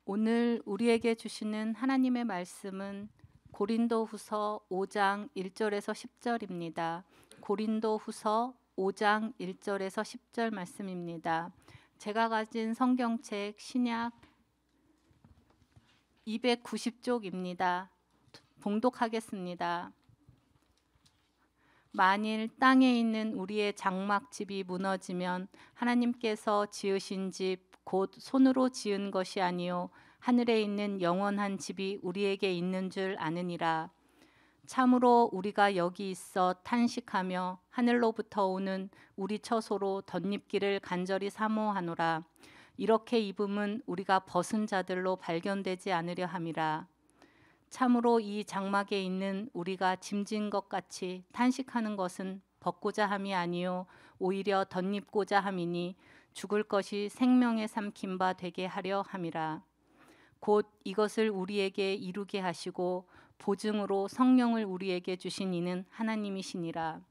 오늘 우리에게 주시는 하나님의 말씀은 고린도후서 5장 1절에서 10절입니다. 고린도후서 5장 1절에서 10절 말씀입니다. 제가 가진 성경책 신약 290쪽입니다. 봉독하겠습니다. 만일 땅에 있는 우리의 장막집이 무너지면 하나님께서 지으신 집 곧 손으로 지은 것이 아니요 하늘에 있는 영원한 집이 우리에게 있는 줄 아느니라. 참으로 우리가 여기 있어 탄식하며 하늘로부터 오는 우리 처소로 덧입기를 간절히 사모하노라. 이렇게 입음은 우리가 벗은 자들로 발견되지 않으려 함이라. 참으로 이 장막에 있는 우리가 짐진 것 같이 탄식하는 것은 벗고자 함이 아니요 오히려 덧입고자 함이니 죽을 것이 생명에 삼킨 바 되게 하려 함이라. 곧 이것을 우리에게 이루게 하시고 보증으로 성령을 우리에게 주신 이는 하나님이시니라.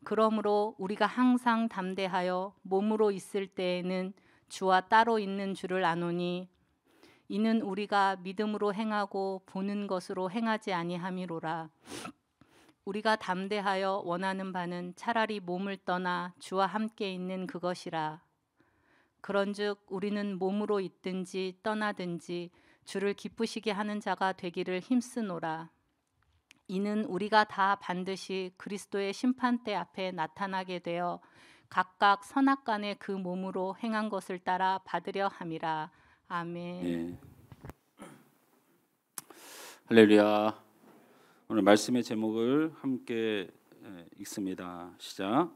그러므로 우리가 항상 담대하여 몸으로 있을 때에는 주와 따로 있는 줄을 아노니 이는 우리가 믿음으로 행하고 보는 것으로 행하지 아니함이로라. 우리가 담대하여 원하는 바는 차라리 몸을 떠나 주와 함께 있는 그것이라. 그런즉 우리는 몸으로 있든지 떠나든지 주를 기쁘시게 하는 자가 되기를 힘쓰노라. 이는 우리가 다 반드시 그리스도의 심판대 앞에 나타나게 되어 각각 선악간의 그 몸으로 행한 것을 따라 받으려 함이라. 아멘. 네. 할렐루야. 오늘 말씀의 제목을 함께 읽습니다. 시작.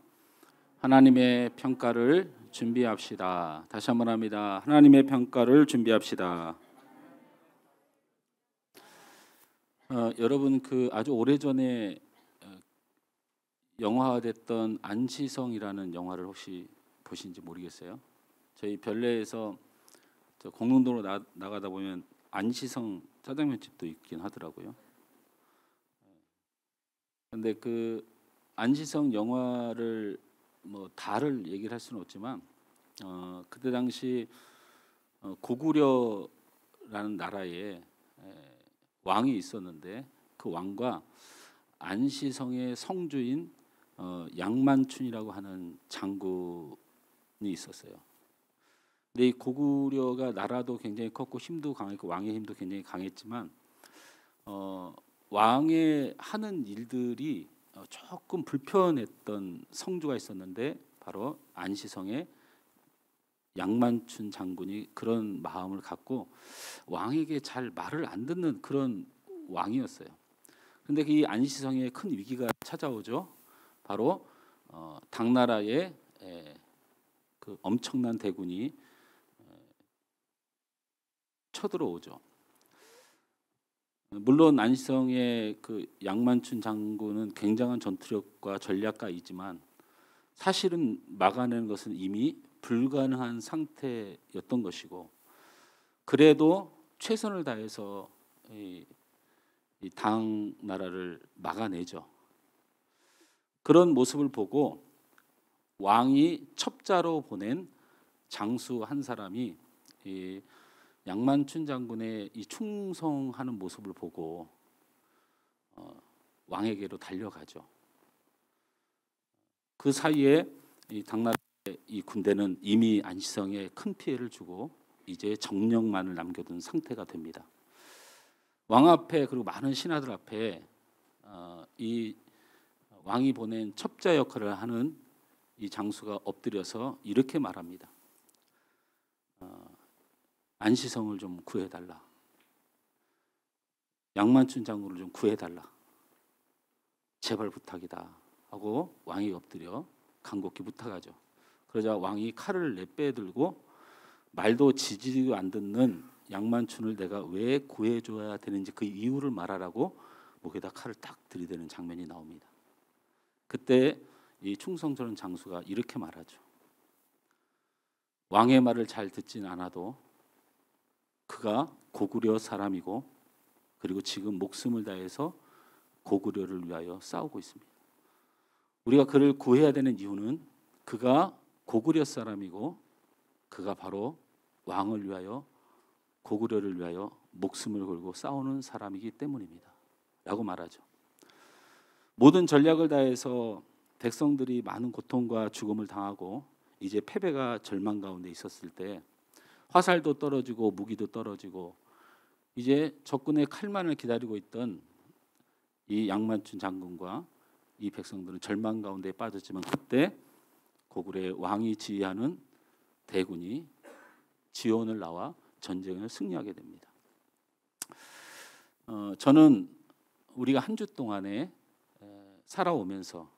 하나님의 평가를 준비합시다. 다시 한번 합니다. 하나님의 평가를 준비합시다. 여러분 그 아주 오래전에 영화화됐던 안시성이라는 영화를 혹시 보신지 모르겠어요. 저희 별내에서 저 공릉도로 나가다 보면 안시성 짜장면 집도 있긴 하더라고요. 근데 그 안시성 영화를 뭐 다를 얘기를 할 수는 없지만 그때 당시 고구려라는 나라에 왕이 있었는데 그 왕과 안시성의 성주인 양만춘이라고 하는 장군이 있었어요. 근데 이 고구려가 나라도 굉장히 컸고 힘도 강했고 왕의 힘도 굉장히 강했지만 왕의 하는 일들이 조금 불편했던 성주가 있었는데 바로 안시성의 양만춘 장군이 그런 마음을 갖고 왕에게 잘 말을 안 듣는 그런 왕이었어요. 근데 이 안시성에 큰 위기가 찾아오죠. 바로 당나라의 그 엄청난 대군이 쳐들어오죠. 물론 안시성의 그 양만춘 장군은 굉장한 전투력과 전략가이지만 사실은 막아내는 것은 이미 불가능한 상태였던 것이고, 그래도 최선을 다해서 이 당나라를 막아내죠. 그런 모습을 보고 왕이 첩자로 보낸 장수 한 사람이 이 양만춘 장군의 이 충성하는 모습을 보고 왕에게로 달려가죠. 그 사이에 이 당나라의 이 군대는 이미 안시성에 큰 피해를 주고 이제 정령만을 남겨둔 상태가 됩니다. 왕 앞에 그리고 많은 신하들 앞에 이 왕이 보낸 첩자 역할을 하는 이 장수가 엎드려서 이렇게 말합니다. 안시성을 좀 구해달라. 양만춘 장군을 좀 구해달라. 제발 부탁이다 하고 왕이 엎드려 간곡히 부탁하죠. 그러자 왕이 칼을 내빼들고 말도 지지도 안 듣는 양만춘을 내가 왜 구해줘야 되는지 그 이유를 말하라고 목에다 칼을 딱 들이대는 장면이 나옵니다. 그때 이 충성스러운 장수가 이렇게 말하죠. 왕의 말을 잘 듣진 않아도 그가 고구려 사람이고 그리고 지금 목숨을 다해서 고구려를 위하여 싸우고 있습니다. 우리가 그를 구해야 되는 이유는 그가 고구려 사람이고 그가 바로 왕을 위하여 고구려를 위하여 목숨을 걸고 싸우는 사람이기 때문입니다. 라고 말하죠. 모든 전략을 다해서 백성들이 많은 고통과 죽음을 당하고 이제 패배가 절망 가운데 있었을 때 화살도 떨어지고 무기도 떨어지고 이제 적군의 칼만을 기다리고 있던 이 양만춘 장군과 이 백성들은 절망 가운데 빠졌지만 그때 고구려의 왕이 지휘하는 대군이 지원을 나와 전쟁을 승리하게 됩니다. 저는 우리가 한 주 동안에 살아오면서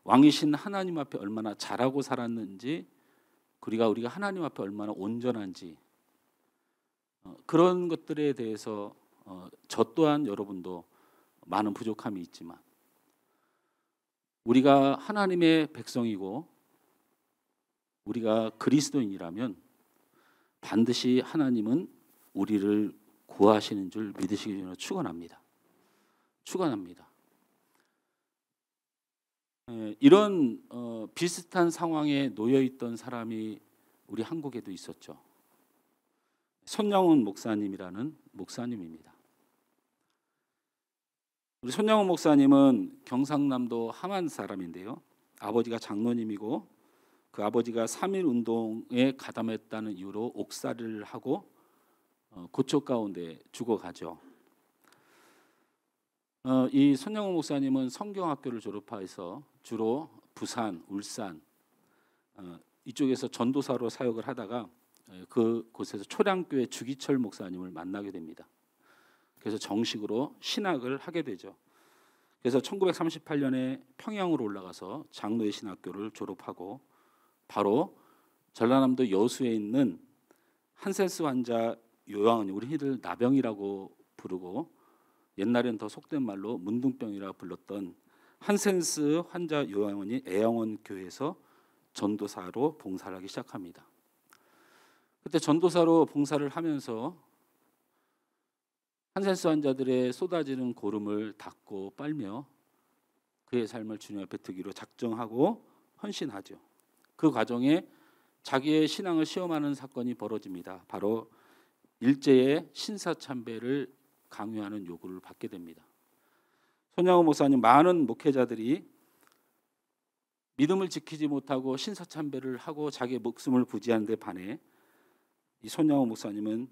왕이신 하나님 앞에 얼마나 잘하고 살았는지, 우리가 하나님 앞에 얼마나 온전한지, 그런 것들에 대해서 저 또한 여러분도 많은 부족함이 있지만 우리가 하나님의 백성이고 우리가 그리스도인이라면 반드시 하나님은 우리를 구하시는 줄 믿으시기 전에 축원합니다. 이런 비슷한 상황에 놓여 있던 사람이 우리 한국에도 있었죠. 손양훈 목사님이라는 목사님입니다. 우리 손양훈 목사님은 경상남도 함안 사람인데요. 아버지가 장로님이고 그 아버지가 3.1 운동에 가담했다는 이유로 옥살이를 하고 고초 가운데 죽어가죠. 이 손양훈 목사님은 성경학교를 졸업해서 주로 부산, 울산 이쪽에서 전도사로 사역을 하다가 그곳에서 초량교회 주기철 목사님을 만나게 됩니다. 그래서 정식으로 신학을 하게 되죠. 그래서 1938년에 평양으로 올라가서 장로의 신학교를 졸업하고 바로 전라남도 여수에 있는 한센스 환자 요양원, 우리 흔히들 나병이라고 부르고 옛날엔 더 속된 말로 문둥병이라 불렀던 한센스 환자 요양원이 애영원 교회에서 전도사로 봉사를 하기 시작합니다. 그때 전도사로 봉사를 하면서 한센스 환자들의 쏟아지는 고름을 닦고 빨며 그의 삶을 주님 앞에 드기로 작정하고 헌신하죠. 그 과정에 자기의 신앙을 시험하는 사건이 벌어집니다. 바로 일제의 신사참배를 강요하는 요구를 받게 됩니다. 손양훈 목사님, 많은 목회자들이 믿음을 지키지 못하고 신사참배를 하고 자기의 목숨을 부지하는 데 반해 이 손양훈 목사님은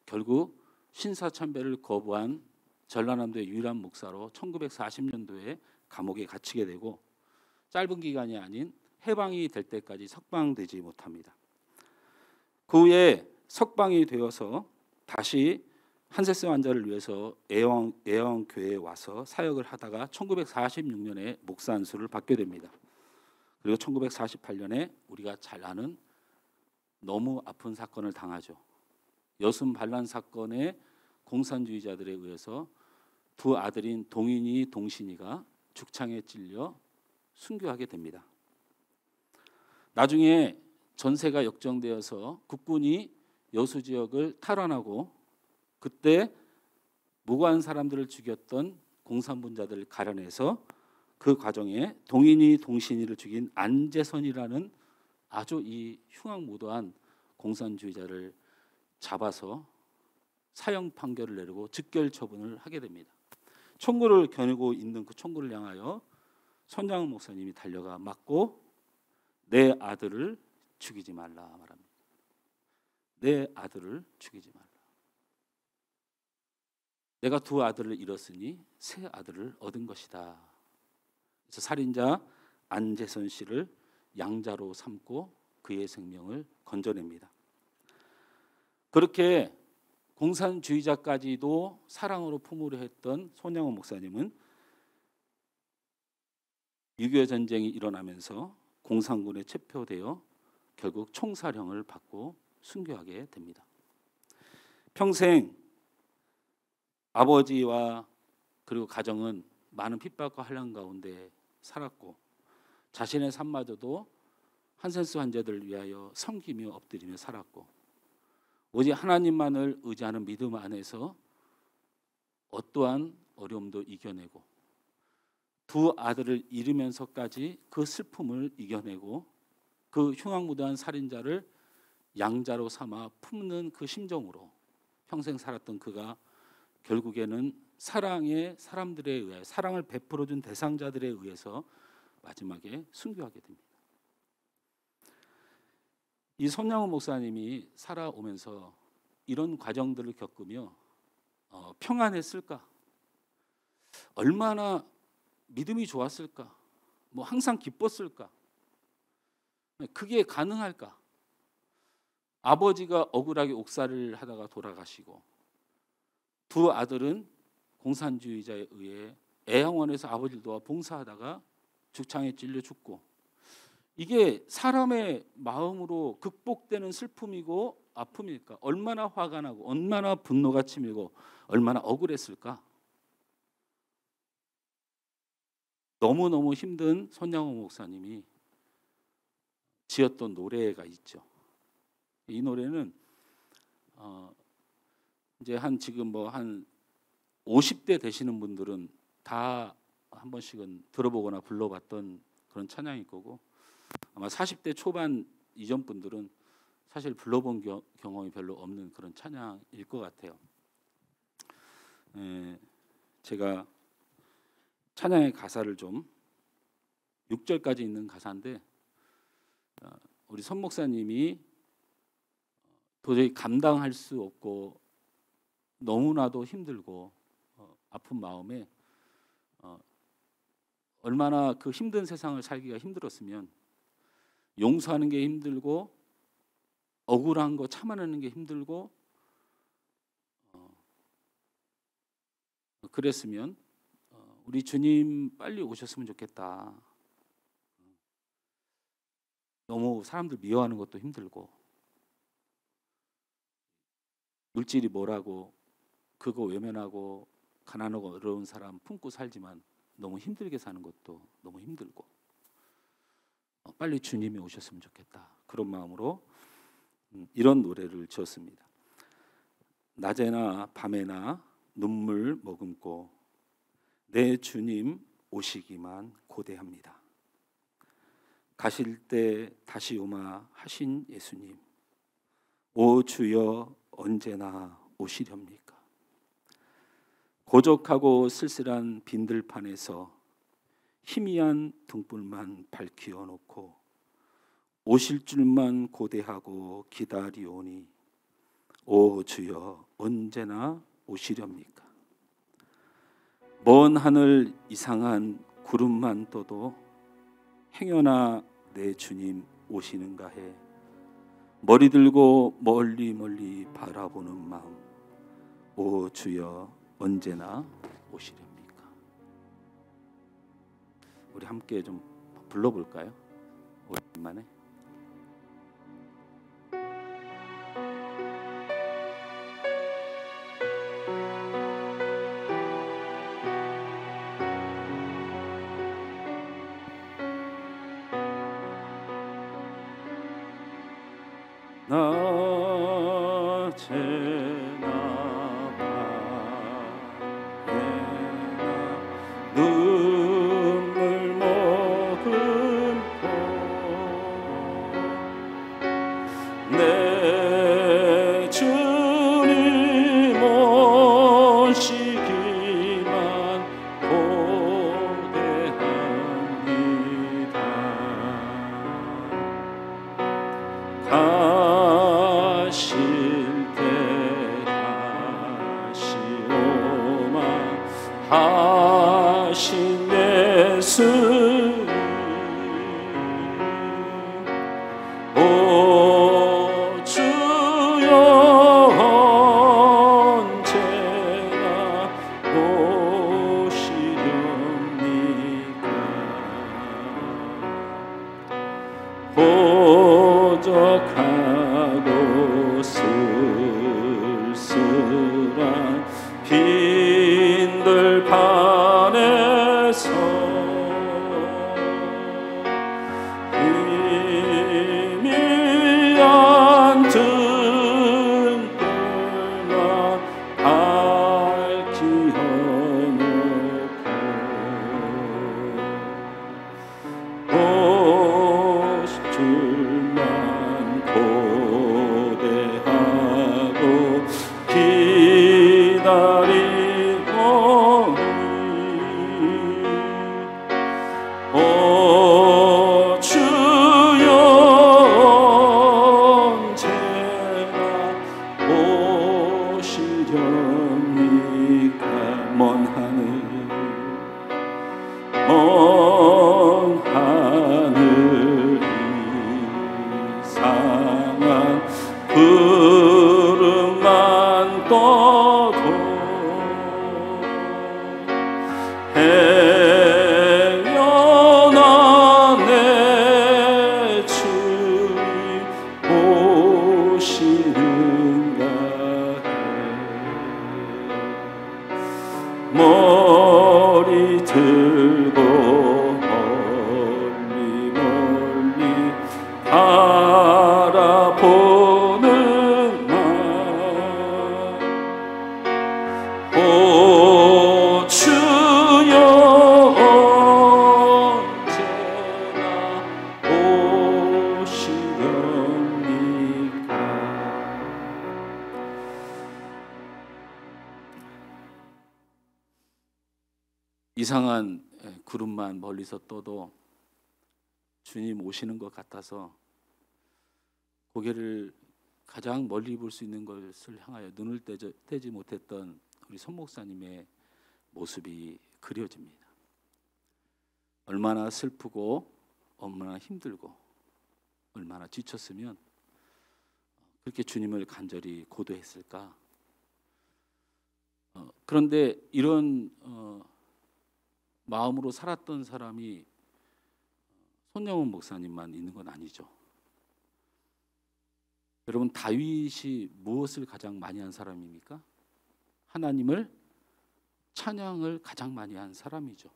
결국 신사참배를 거부한 전라남도의 유일한 목사로 1940년도에 감옥에 갇히게 되고 짧은 기간이 아닌 해방이 될 때까지 석방되지 못합니다. 그 후에 석방이 되어서 다시 한센스 환자를 위해서 애영 교회에 와서 사역을 하다가 1946년에 목사 안수를 받게 됩니다. 그리고 1948년에 우리가 잘 아는 너무 아픈 사건을 당하죠. 여순 반란 사건의 공산주의자들에 의해서 두 아들인 동인이, 동신이가 죽창에 찔려 순교하게 됩니다. 나중에 전세가 역정되어서 국군이 여수 지역을 탈환하고 그때 무고한 사람들을 죽였던 공산분자들을 가려내서 그 과정에 동인이, 동신이를 죽인 안재선이라는 아주 이 흉악무도한 공산주의자를 잡아서 사형 판결을 내리고 즉결 처분을 하게 됩니다. 총구를 겨누고 있는 그 총구를 향하여 손양훈 목사님이 달려가 맞고 내 아들을 죽이지 말라 말합니다. 내 아들을 죽이지 말라. 내가 두 아들을 잃었으니 세 아들을 얻은 것이다. 그래서 살인자 안재선 씨를 양자로 삼고 그의 생명을 건져냅니다. 그렇게 공산주의자까지도 사랑으로 품으려 했던 손양훈 목사님은 6.25 전쟁이 일어나면서 공산군에 체포되어 결국 총살형을 받고 순교하게 됩니다. 평생 아버지와 그리고 가정은 많은 핍박과 환난 가운데 살았고 자신의 삶마저도 한센스 환자들을 위하여 섬기며 엎드리며 살았고 오직 하나님만을 의지하는 믿음 안에서 어떠한 어려움도 이겨내고 두 아들을 잃으면서까지 그 슬픔을 이겨내고 그 흉악무도한 살인자를 양자로 삼아 품는 그 심정으로 평생 살았던 그가 결국에는 사랑의 사람들에 의해, 사랑을 베풀어준 대상자들에 의해서 마지막에 순교하게 됩니다. 이 손양호 목사님이 살아오면서 이런 과정들을 겪으며 평안했을까? 얼마나 믿음이 좋았을까? 뭐 항상 기뻤을까? 그게 가능할까? 아버지가 억울하게 옥살이를 하다가 돌아가시고 두 아들은 공산주의자에 의해 애양원에서 아버지를 도와 봉사하다가 죽창에 찔려 죽고, 이게 사람의 마음으로 극복되는 슬픔이고 아픔일까? 얼마나 화가 나고 얼마나 분노가 치밀고 얼마나 억울했을까? 너무너무 힘든 손양호 목사님이 지었던 노래가 있죠. 이 노래는 이제 지금 뭐 한 50대 되시는 분들은 다 한 번씩은 들어보거나 불러봤던 그런 찬양일 거고, 아마 40대 초반 이전 분들은 사실 불러본 경험이 별로 없는 그런 찬양일 것 같아요. 제가 찬양의 가사를 좀 6절까지 있는 가사인데, 우리 선 목사님이 도저히 감당할 수 없고 너무나도 힘들고 아픈 마음에 얼마나 그 힘든 세상을 살기가 힘들었으면 용서하는 게 힘들고 억울한 거 참아내는 게 힘들고 그랬으면 우리 주님 빨리 오셨으면 좋겠다. 너무 사람들 미워하는 것도 힘들고 물질이 뭐라고 그거 외면하고 가난하고 어려운 사람 품고 살지만 너무 힘들게 사는 것도 너무 힘들고 빨리 주님이 오셨으면 좋겠다. 그런 마음으로 이런 노래를 지었습니다. 낮에나 밤에나 눈물 머금고 내 주님 오시기만 고대합니다. 가실 때 다시 오마 하신 예수님, 오 주여 언제나 오시렵니까? 고적하고 쓸쓸한 빈들판에서 희미한 등불만 밝히어 놓고 오실 줄만 고대하고 기다리오니 오 주여 언제나 오시렵니까? 먼 하늘 이상한 구름만 떠도 행여나 내 주님 오시는가 해 머리 들고 멀리 멀리 바라보는 마음, 오 주여 언제나 오시렵니까? 우리 함께 좀 불러볼까요? 오랜만에. 낮에나 밤에나 눈물 머금고 내 주님 오시기만 고대합니다. 가실 때 다시 오마 하신 예수님, 오 주여 언제나 오시렵니까? 고적하고 쓸쓸한 빈들판에서 희미한 등불만 밝히어 놓고 오실 줄만 고대하고 오 주여 언제나 오시렵니까 먼 하늘 이상한 구름만 떠도 헤어나 내 주님 오시는가 해 머리 들고 멀리 멀리 바라보는 날 오 주여 언제나 오시렵니까 이상한 구름만 멀리서 떠도 주님 오시는 것 같아서 고개를 가장 멀리 볼 수 있는 것을 향하여 눈을 떼지 못했던 우리 손 목사님의 모습이 그려집니다. 얼마나 슬프고 얼마나 힘들고 얼마나 지쳤으면 그렇게 주님을 간절히 고도했을까. 그런데 이런 마음으로 살았던 사람이 손영훈 목사님만 있는 건 아니죠. 여러분 다윗이 무엇을 가장 많이 한 사람입니까? 하나님을 찬양을 가장 많이 한 사람이죠.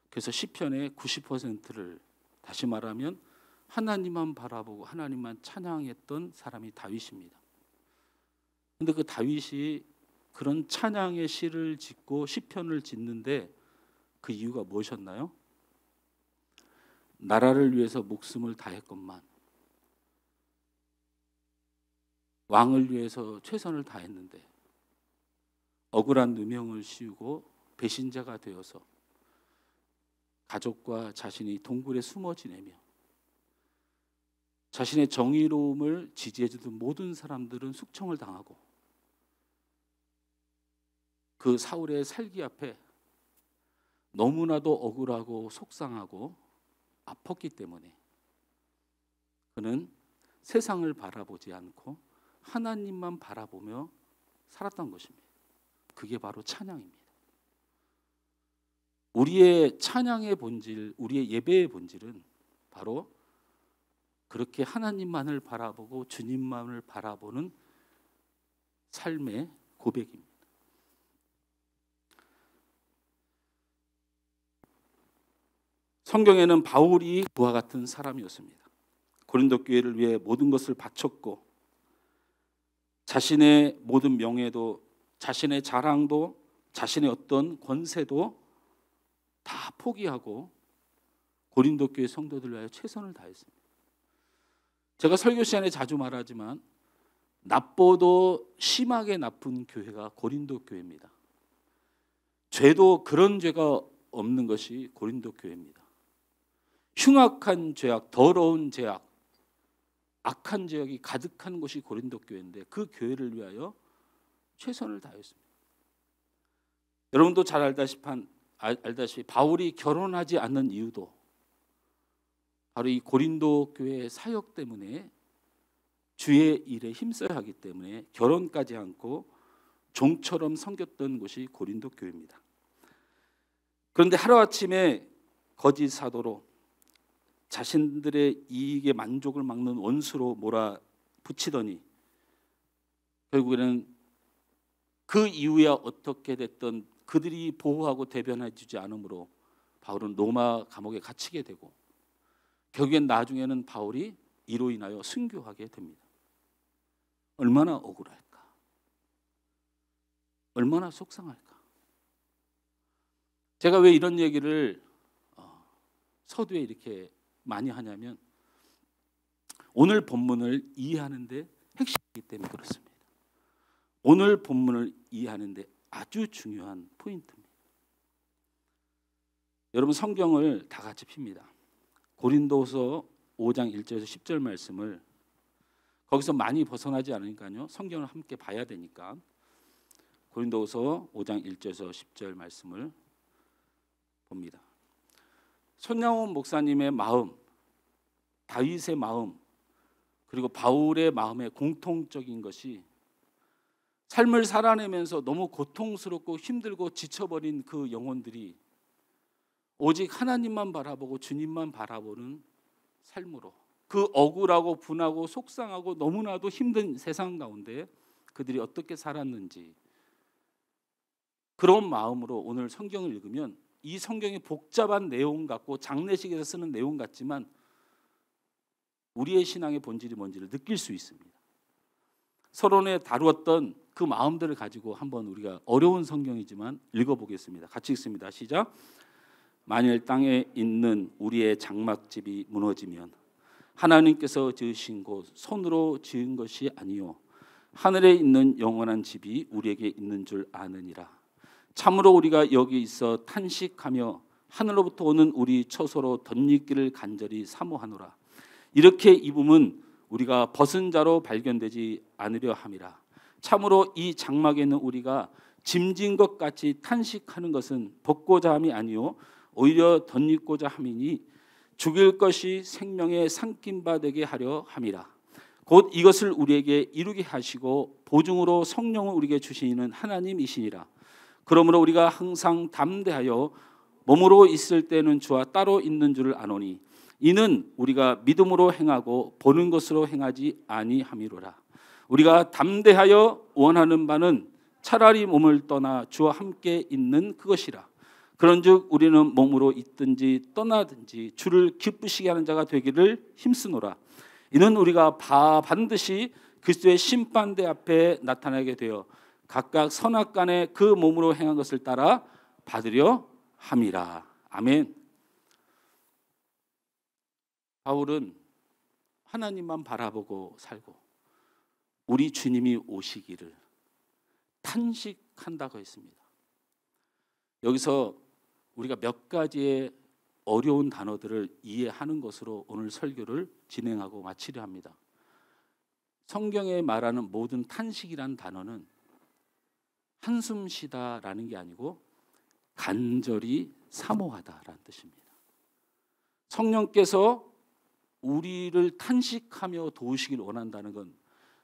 그래서 시편의 90%를 다시 말하면 하나님만 바라보고 하나님만 찬양했던 사람이 다윗입니다. 그런데 그 다윗이 그런 찬양의 시를 짓고 시편을 짓는데 그 이유가 무엇이었나요? 나라를 위해서 목숨을 다했건만 왕을 위해서 최선을 다했는데 억울한 누명을 씌우고 배신자가 되어서 가족과 자신이 동굴에 숨어 지내며 자신의 정의로움을 지지해주던 모든 사람들은 숙청을 당하고 그 사울의 살기 앞에 너무나도 억울하고 속상하고 아팠기 때문에 그는 세상을 바라보지 않고 하나님만 바라보며 살았던 것입니다. 그게 바로 찬양입니다. 우리의 찬양의 본질, 우리의 예배의 본질은 바로 그렇게 하나님만을 바라보고 주님만을 바라보는 삶의 고백입니다. 성경에는 바울이 그와 같은 사람이었습니다. 고린도 교회를 위해 모든 것을 바쳤고 자신의 모든 명예도 자신의 자랑도 자신의 어떤 권세도 다 포기하고 고린도 교회 성도들을 위하여 최선을 다했습니다. 제가 설교 시간에 자주 말하지만 나빠도 심하게 나쁜 교회가 고린도 교회입니다. 죄도 그런 죄가 없는 것이 고린도 교회입니다. 흉악한 죄악, 더러운 죄악, 악한 죄악이 가득한 곳이 고린도 교회인데 그 교회를 위하여 최선을 다했습니다. 여러분도 잘 알다시피 바울이 결혼하지 않는 이유도 바로 이 고린도 교회의 사역 때문에 주의 일에 힘써야 하기 때문에 결혼까지 않고 종처럼 섬겼던 곳이 고린도 교회입니다. 그런데 하루아침에 거짓 사도로 자신들의 이익의 만족을 막는 원수로 몰아붙이더니 결국에는 그 이후야 어떻게 됐던 그들이 보호하고 대변해 주지 않으므로 바울은 로마 감옥에 갇히게 되고 결국엔 나중에는 바울이 이로 인하여 순교하게 됩니다. 얼마나 억울할까? 얼마나 속상할까? 제가 왜 이런 얘기를 서두에 이렇게 많이 하냐면 오늘 본문을 이해하는 데 핵심이기 때문에 그렇습니다. 오늘 본문을 이해하는 데 아주 중요한 포인트입니다. 여러분 성경을 다 같이 핍니다. 고린도서 5장 1절에서 10절 말씀을 거기서 많이 벗어나지 않으니까요. 성경을 함께 봐야 되니까 고린도서 5장 1절에서 10절 말씀을 봅니다. 손양원 목사님의 마음, 다윗의 마음, 그리고 바울의 마음의 공통적인 것이 삶을 살아내면서 너무 고통스럽고 힘들고 지쳐버린 그 영혼들이 오직 하나님만 바라보고 주님만 바라보는 삶으로, 그 억울하고 분하고 속상하고 너무나도 힘든 세상 가운데 그들이 어떻게 살았는지, 그런 마음으로 오늘 성경을 읽으면 이 성경이 복잡한 내용 같고 장례식에서 쓰는 내용 같지만 우리의 신앙의 본질이 뭔지를 느낄 수 있습니다. 서론에 다루었던 그 마음들을 가지고 한번 우리가 어려운 성경이지만 읽어보겠습니다. 같이 읽습니다. 시작. 만일 땅에 있는 우리의 장막집이 무너지면 하나님께서 지으신 곳 손으로 지은 것이 아니요 하늘에 있는 영원한 집이 우리에게 있는 줄 아느니라. 참으로 우리가 여기 있어 탄식하며 하늘로부터 오는 우리 처소로 덧입기를 간절히 사모하노라. 이렇게 입음은 우리가 벗은 자로 발견되지 않으려 함이라. 참으로 이 장막에 있는 우리가 짐진 것 같이 탄식하는 것은 벗고자 함이 아니요 오히려 덧입고자 함이니 죽일 것이 생명의 삼킨 바 되게 하려 함이라. 곧 이것을 우리에게 이루게 하시고 보증으로 성령을 우리에게 주시는 하나님이시니라. 그러므로 우리가 항상 담대하여 몸으로 있을 때는 주와 따로 있는 줄을 아노니 이는 우리가 믿음으로 행하고 보는 것으로 행하지 아니함이로라. 우리가 담대하여 원하는 바는 차라리 몸을 떠나 주와 함께 있는 그것이라. 그런즉 우리는 몸으로 있든지 떠나든지 주를 기쁘시게 하는 자가 되기를 힘쓰노라. 이는 우리가 반드시 그리스도의 심판대 앞에 나타나게 되어 각각 선악간에 그 몸으로 행한 것을 따라 받으려 함이라. 아멘. 바울은 하나님만 바라보고 살고 우리 주님이 오시기를 탄식한다고 했습니다. 여기서 우리가 몇 가지의 어려운 단어들을 이해하는 것으로 오늘 설교를 진행하고 마치려 합니다. 성경에 말하는 모든 탄식이란 단어는 한숨 쉬다라는 게 아니고 간절히 사모하다라는 뜻입니다. 성령께서 우리를 탄식하며 도우시길 원한다는 건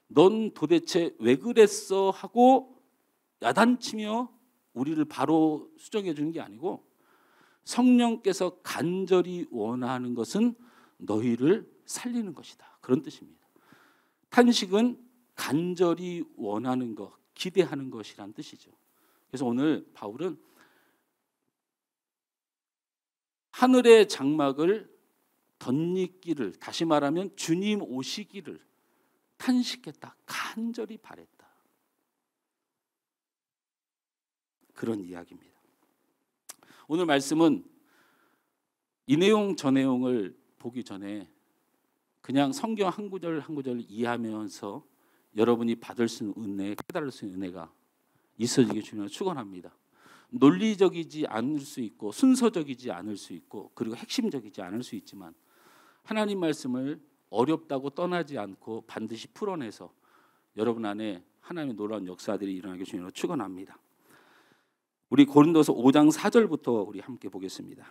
넌 도대체 왜 그랬어 하고 야단치며 우리를 바로 수정해 주는 게 아니고 성령께서 간절히 원하는 것은 너희를 살리는 것이다. 그런 뜻입니다. 탄식은 간절히 원하는 것, 기대하는 것이란 뜻이죠. 그래서 오늘 바울은 하늘의 장막을 덧입기를, 다시 말하면 주님 오시기를 탄식했다. 간절히 바랬다. 그런 이야기입니다. 오늘 말씀은 이 내용 저 내용을 보기 전에 그냥 성경 한 구절 한 구절 이해하면서 여러분이 받을 수 있는 은혜, 깨달을 수 있는 은혜가 있어지길 주님을 축원합니다. 논리적이지 않을 수 있고 순서적이지 않을 수 있고 그리고 핵심적이지 않을 수 있지만 하나님 말씀을 어렵다고 떠나지 않고 반드시 풀어내서 여러분 안에 하나님의 놀라운 역사들이 일어나길 주님으로 축원합니다. 우리 고린도서 5장 4절부터 우리 함께 보겠습니다.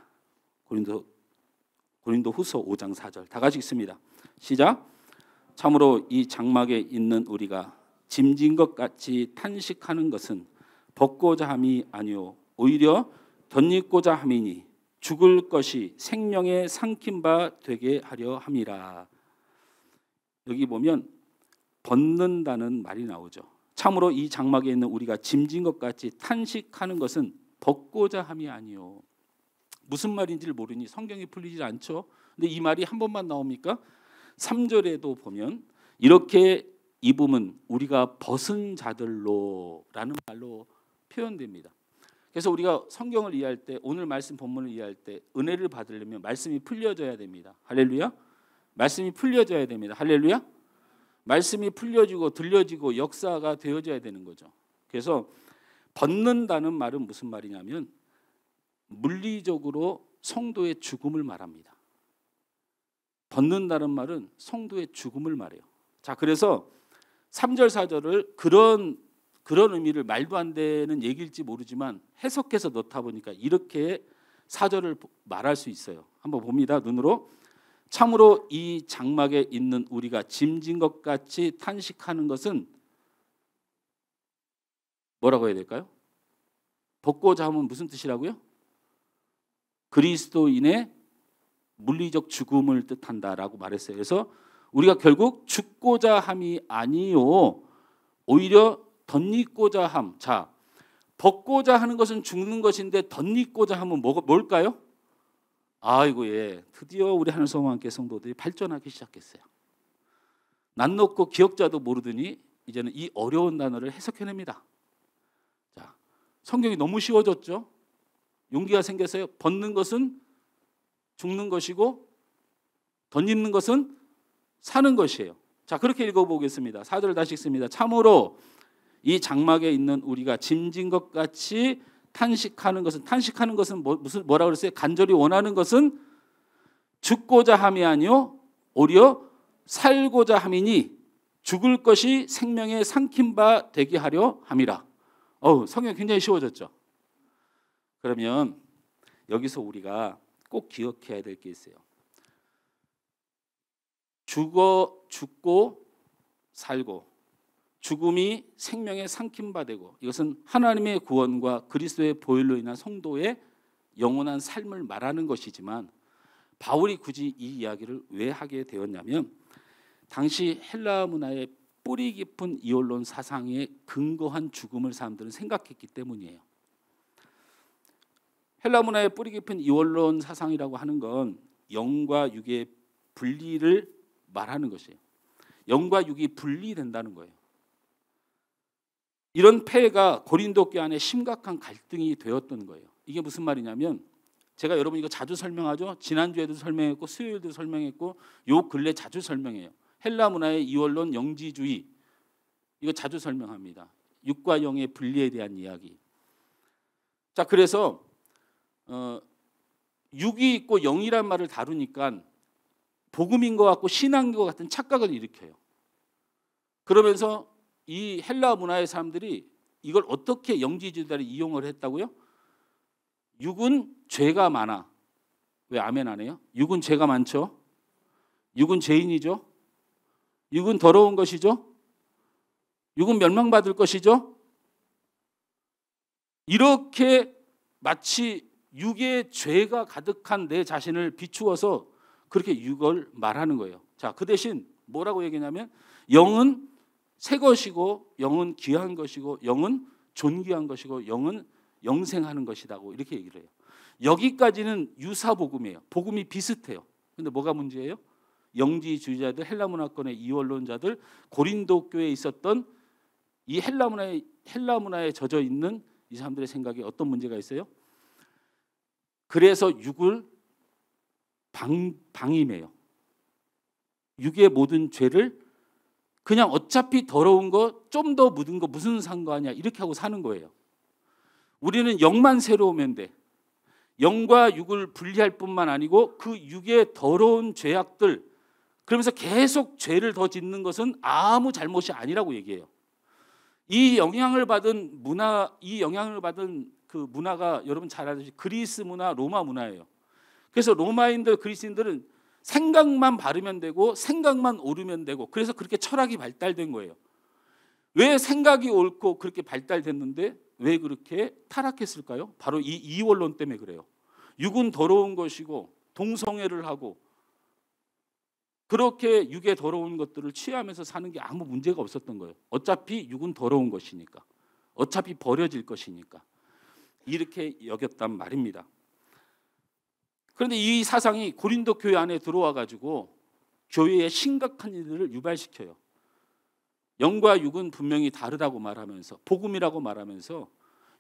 고린도후서 5장 4절 다 같이 읽습니다. 시작. 참으로 이 장막에 있는 우리가 짐진 것 같이 탄식하는 것은 벗고자 함이 아니요 오히려 덧입고자 함이니 죽을 것이 생명에 삼킨 바 되게 하려 함이라. 여기 보면 벗는다는 말이 나오죠. 참으로 이 장막에 있는 우리가 짐진 것 같이 탄식하는 것은 벗고자 함이 아니요. 무슨 말인지를 모르니 성경이 풀리지 않죠. 근데 이 말이 한 번만 나옵니까? 3절에도 보면 이렇게 입음은 우리가 벗은 자들로라는 말로 표현됩니다. 그래서 우리가 성경을 이해할 때, 오늘 말씀 본문을 이해할 때 은혜를 받으려면 말씀이 풀려져야 됩니다. 할렐루야. 말씀이 풀려져야 됩니다. 할렐루야. 말씀이 풀려지고 들려지고 역사가 되어져야 되는 거죠. 그래서 벗는다는 말은 무슨 말이냐면 물리적으로 성도의 죽음을 말합니다. 벗는다는 말은 성도의 죽음을 말해요. 자, 그래서 3절 4절을 그런 의미를 말도 안 되는 얘기일지 모르지만 해석해서 넣다 보니까 이렇게 4절을 말할 수 있어요. 한번 봅니다. 눈으로. 참으로 이 장막에 있는 우리가 짐진 것 같이 탄식하는 것은 뭐라고 해야 될까요? 벗고자 하면 무슨 뜻이라고요? 그리스도인의 물리적 죽음을 뜻한다라고 말했어요. 그래서 우리가 결국 죽고자 함이 아니요 오히려 덧입고자 함. 자, 벗고자 하는 것은 죽는 것인데 덧입고자 함은 뭘까요? 아이고, 예, 드디어 우리 하늘소망교회 성도들이 발전하기 시작했어요. 난 놓고 기억자도 모르더니 이제는 이 어려운 단어를 해석해냅니다. 자, 성경이 너무 쉬워졌죠? 용기가 생겼어요. 벗는 것은 죽는 것이고 덧입는 것은 사는 것이에요. 자, 그렇게 읽어보겠습니다. 4절 다시 읽습니다. 참으로 이 장막에 있는 우리가 짐진 것 같이 탄식하는 것은 뭐라고 그랬어요? 간절히 원하는 것은 죽고자 함이 아니요 오히려 살고자 함이니 죽을 것이 생명에 삼킨 바 되게 하려 함이라. 성경 굉장히 쉬워졌죠. 그러면 여기서 우리가 꼭 기억해야 될 게 있어요. 죽고 살고 죽음이 생명에 삼킨 바 되고 이것은 하나님의 구원과 그리스도의 보혈로 인한 성도의 영원한 삶을 말하는 것이지만 바울이 굳이 이 이야기를 왜 하게 되었냐면 당시 헬라 문화의 뿌리 깊은 이원론 사상에 근거한 죽음을 사람들은 생각했기 때문이에요. 헬라 문화의 뿌리 깊은 이원론 사상이라고 하는 건 영과 육의 분리를 말하는 것이에요. 영과 육이 분리된다는 거예요. 이런 폐해가 고린도 교회 안에 심각한 갈등이 되었던 거예요. 이게 무슨 말이냐면 제가 여러분 이거 자주 설명하죠. 지난주에도 설명했고 수요일도 설명했고 요 근래 자주 설명해요. 헬라 문화의 이원론 영지주의 이거 자주 설명합니다. 육과 영의 분리에 대한 이야기. 자, 그래서 육이 있고 영이란 말을 다루니까 복음인 것 같고 신앙인 것 같은 착각을 일으켜요. 그러면서 이 헬라 문화의 사람들이 이걸 어떻게 영지주의자를 이용을 했다고요? 육은 죄가 많아. 왜 아멘 안 해요? 육은 죄가 많죠. 육은 죄인이죠. 육은 더러운 것이죠. 육은 멸망받을 것이죠. 이렇게 마치 육의 죄가 가득한 내 자신을 비추어서 그렇게 육을 말하는 거예요. 자, 그 대신 뭐라고 얘기냐면 영은 새 것이고 영은 귀한 것이고 영은 존귀한 것이고 영은 영생하는 것이라고 이렇게 얘기를 해요. 여기까지는 유사 복음이에요. 복음이 비슷해요. 근데 뭐가 문제예요? 영지주의자들, 헬라 문화권의 이원론자들, 고린도 교회에 있었던 이 헬라 문화에 젖어 있는 이 사람들의 생각에 어떤 문제가 있어요? 그래서 육을 방임해요. 육의 모든 죄를 그냥 어차피 더러운 거 좀 더 묻은 거 무슨 상관이야 이렇게 하고 사는 거예요. 우리는 영만 새로우면 돼. 영과 육을 분리할 뿐만 아니고 그 육의 더러운 죄악들 그러면서 계속 죄를 더 짓는 것은 아무 잘못이 아니라고 얘기해요. 이 영향을 받은 그 문화가 여러분 잘 아시듯이 그리스 문화, 로마 문화예요. 그래서 로마인들, 그리스인들은 생각만 바르면 되고 생각만 옳으면 되고 그래서 그렇게 철학이 발달된 거예요. 왜 생각이 옳고 그렇게 발달됐는데 왜 그렇게 타락했을까요? 바로 이 이원론 때문에 그래요. 육은 더러운 것이고 동성애를 하고 그렇게 육의 더러운 것들을 취하면서 사는 게 아무 문제가 없었던 거예요. 어차피 육은 더러운 것이니까. 어차피 버려질 것이니까. 이렇게 여겼단 말입니다. 그런데 이 사상이 고린도 교회 안에 들어와 가지고 교회에 심각한 일들을 유발시켜요. 영과 육은 분명히 다르다고 말하면서 복음이라고 말하면서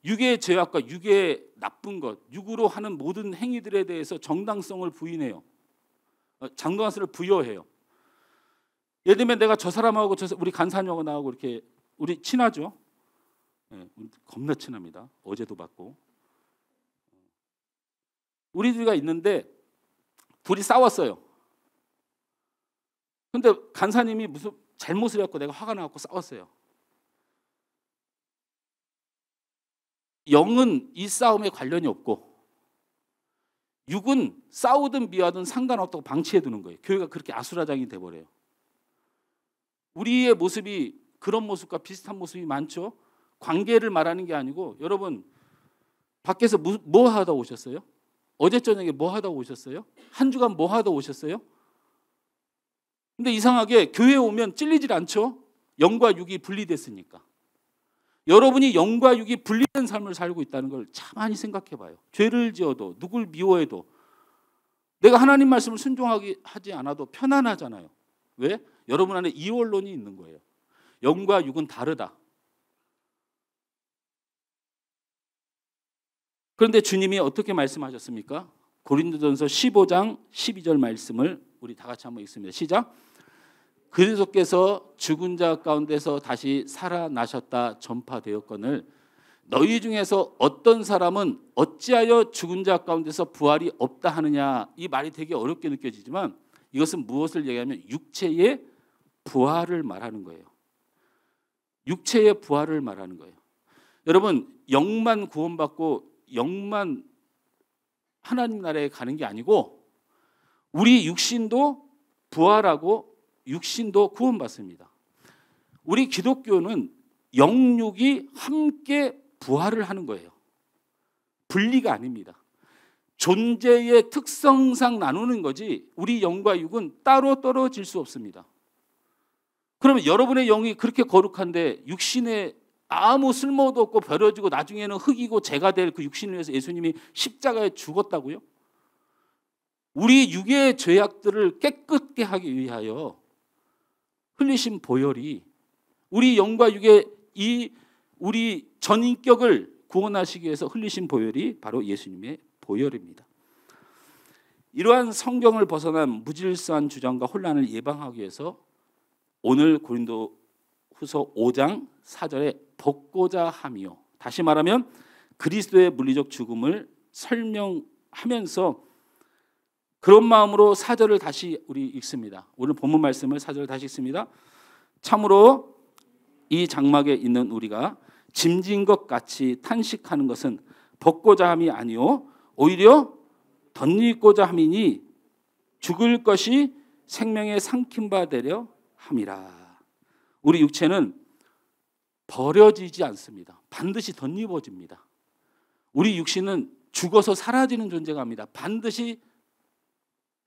육의 죄악과 육의 나쁜 것, 육으로 하는 모든 행위들에 대해서 정당성을 부인해요. 정당성을 부여해요. 예를 들면 내가 저 사람하고 우리 간사님하고 이렇게 우리 친하죠? 네, 겁나 친합니다. 어제도 봤고. 우리 둘이가 있는데 둘이 싸웠어요. 근데 간사님이 무슨 잘못을 했고 내가 화가 나갖고 싸웠어요. 영은 이 싸움에 관련이 없고 육은 싸우든 미워하든 상관없다고 방치해 두는 거예요. 교회가 그렇게 아수라장이 돼버려요. 우리의 모습이 그런 모습과 비슷한 모습이 많죠. 관계를 말하는 게 아니고 여러분 밖에서 뭐 하다 오셨어요? 어제 저녁에 뭐 하다 오셨어요? 한 주간 뭐 하다 오셨어요? 근데 이상하게 교회에 오면 찔리질 않죠. 영과 육이 분리됐으니까. 여러분이 영과 육이 분리된 삶을 살고 있다는 걸 가만히 생각해 봐요. 죄를 지어도 누굴 미워해도 내가 하나님 말씀을 순종하지 않아도 편안하잖아요. 왜? 여러분 안에 이원론이 있는 거예요. 영과 육은 다르다. 그런데 주님이 어떻게 말씀하셨습니까? 고린도전서 15장 12절 말씀을 우리 다 같이 한번 읽습니다. 시작. 그리스도께서 죽은 자 가운데서 다시 살아나셨다 전파되었거늘 너희 중에서 어떤 사람은 어찌하여 죽은 자 가운데서 부활이 없다 하느냐. 이 말이 되게 어렵게 느껴지지만 이것은 무엇을 얘기하면 육체의 부활을 말하는 거예요. 육체의 부활을 말하는 거예요. 여러분 영만 구원받고 영만 하나님 나라에 가는 게 아니고 우리 육신도 부활하고 육신도 구원받습니다. 우리 기독교는 영육이 함께 부활을 하는 거예요. 분리가 아닙니다. 존재의 특성상 나누는 거지 우리 영과 육은 따로 떨어질 수 없습니다. 그러면 여러분의 영이 그렇게 거룩한데 육신에 아무 쓸모도 없고 버려지고 나중에는 흙이고 재가 될 그 육신을 위해서 예수님이 십자가에 죽었다고요? 우리 육의 죄악들을 깨끗게 하기 위하여 흘리신 보혈이 우리 영과 육의 이 우리 전인격을 구원하시기 위해서 흘리신 보혈이 바로 예수님의 보혈입니다. 이러한 성경을 벗어난 무질서한 주장과 혼란을 예방하기 위해서 오늘 고린도후서 5장 4절에 벗고자 함이요. 다시 말하면 그리스도의 물리적 죽음을 설명하면서 그런 마음으로 4절을 다시 우리 읽습니다. 오늘 본문 말씀을 4절을 다시 읽습니다. 참으로 이 장막에 있는 우리가 짐진 것 같이 탄식하는 것은 벗고자 함이 아니요 오히려 덧입고자 함이니 죽을 것이 생명에 삼킨 바 되려 함이라. 우리 육체는 버려지지 않습니다. 반드시 덧입어집니다. 우리 육신은 죽어서 사라지는 존재가 아닙니다. 반드시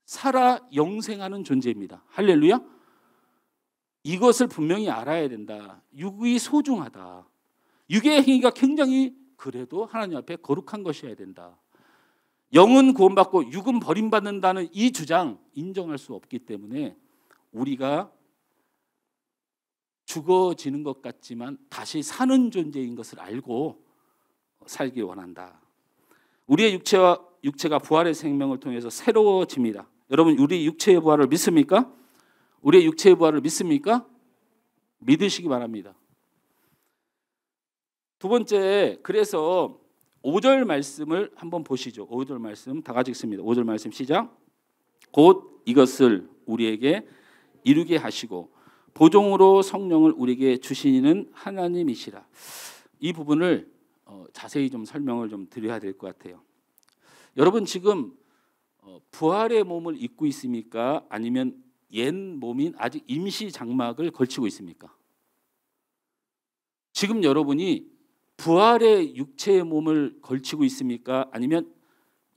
살아 영생하는 존재입니다. 할렐루야. 이것을 분명히 알아야 된다. 육이 소중하다. 육의 행위가 굉장히 그래도 하나님 앞에 거룩한 것이어야 된다. 영은 구원받고 육은 버림받는다는 이 주장 인정할 수 없기 때문에 우리가 죽어지는 것 같지만 다시 사는 존재인 것을 알고 살기 원한다. 우리의 육체가 부활의 생명을 통해서 새로워집니다. 여러분 우리 육체의 부활을 믿습니까? 우리의 육체의 부활을 믿습니까? 믿으시기 바랍니다. 두 번째, 그래서 5절 말씀을 한번 보시죠. 5절 말씀 다 같이 읽습니다. 5절 말씀 시작. 곧 이것을 우리에게 이루게 하시고 보종으로 성령을 우리에게 주시는 하나님이시라. 이 부분을 자세히 좀 설명을 좀 드려야 될 것 같아요. 여러분 지금 부활의 몸을 입고 있습니까? 아니면 옛 몸인 아직 임시 장막을 걸치고 있습니까? 지금 여러분이 부활의 육체의 몸을 걸치고 있습니까? 아니면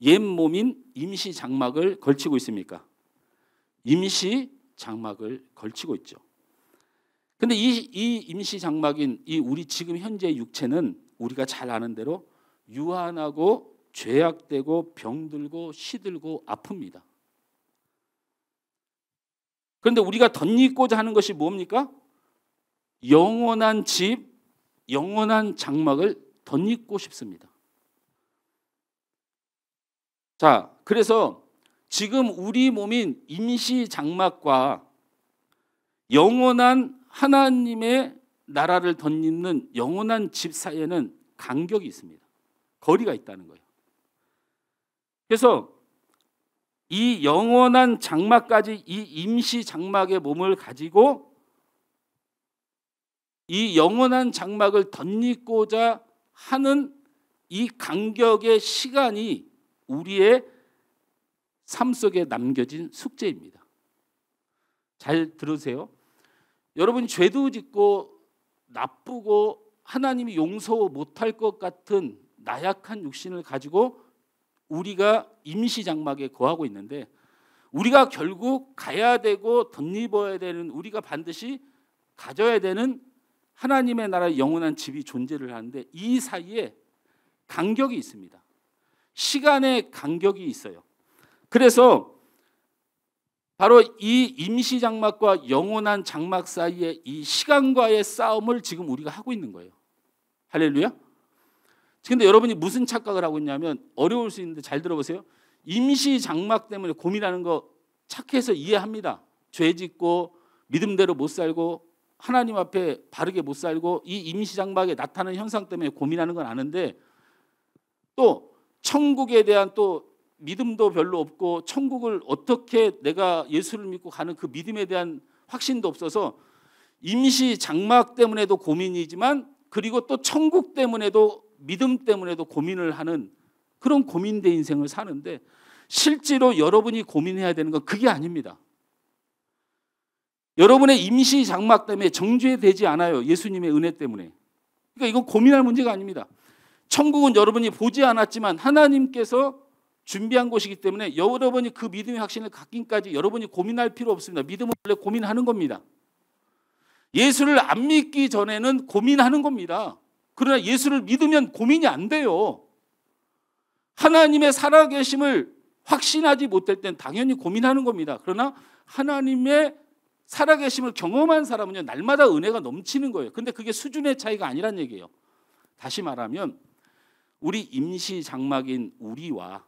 옛 몸인 임시 장막을 걸치고 있습니까? 임시 장막을 걸치고 있죠. 근데 이 임시 장막인 이 우리 지금 현재 육체는 우리가 잘 아는 대로 유한하고 죄악되고 병들고 시들고 아픕니다. 그런데 우리가 덧입고자 하는 것이 뭡니까? 영원한 집, 영원한 장막을 덧입고 싶습니다. 자, 그래서 지금 우리 몸인 임시 장막과 영원한 하나님의 나라를 덧입는 영원한 집 사이에는 간격이 있습니다. 거리가 있다는 거예요. 그래서 이 영원한 장막까지 이 임시 장막의 몸을 가지고 이 영원한 장막을 덧입고자 하는 이 간격의 시간이 우리의 삶 속에 남겨진 숙제입니다. 잘 들으세요. 여러분, 죄도 짓고 나쁘고 하나님이 용서 못할 것 같은 나약한 육신을 가지고 우리가 임시 장막에 거하고 있는데, 우리가 결국 가야 되고 덧입어야 되는, 우리가 반드시 가져야 되는 하나님의 나라의 영원한 집이 존재를 하는데, 이 사이에 간격이 있습니다. 시간의 간격이 있어요. 그래서 바로 이 임시 장막과 영원한 장막 사이에 이 시간과의 싸움을 지금 우리가 하고 있는 거예요. 할렐루야. 근데 여러분이 무슨 착각을 하고 있냐면, 어려울 수 있는데 잘 들어보세요. 임시 장막 때문에 고민하는 거 착해서 이해합니다. 죄 짓고 믿음대로 못 살고 하나님 앞에 바르게 못 살고 이 임시 장막에 나타나는 현상 때문에 고민하는 건 아는데, 또 천국에 대한 또 믿음도 별로 없고 천국을 어떻게 내가 예수를 믿고 가는 그 믿음에 대한 확신도 없어서 임시 장막 때문에도 고민이지만, 그리고 또 천국 때문에도 믿음 때문에도 고민을 하는 그런 고민된 인생을 사는데, 실제로 여러분이 고민해야 되는 건 그게 아닙니다. 여러분의 임시 장막 때문에 정죄되지 않아요. 예수님의 은혜 때문에. 그러니까 이건 고민할 문제가 아닙니다. 천국은 여러분이 보지 않았지만 하나님께서 준비한 곳이기 때문에 여러분이 그 믿음의 확신을 갖기까지 여러분이 고민할 필요 없습니다. 믿음은 원래 고민하는 겁니다. 예수를 안 믿기 전에는 고민하는 겁니다. 그러나 예수를 믿으면 고민이 안 돼요. 하나님의 살아계심을 확신하지 못할 땐 당연히 고민하는 겁니다. 그러나 하나님의 살아계심을 경험한 사람은요, 날마다 은혜가 넘치는 거예요. 근데 그게 수준의 차이가 아니란 얘기예요. 다시 말하면 우리 임시 장막인 우리와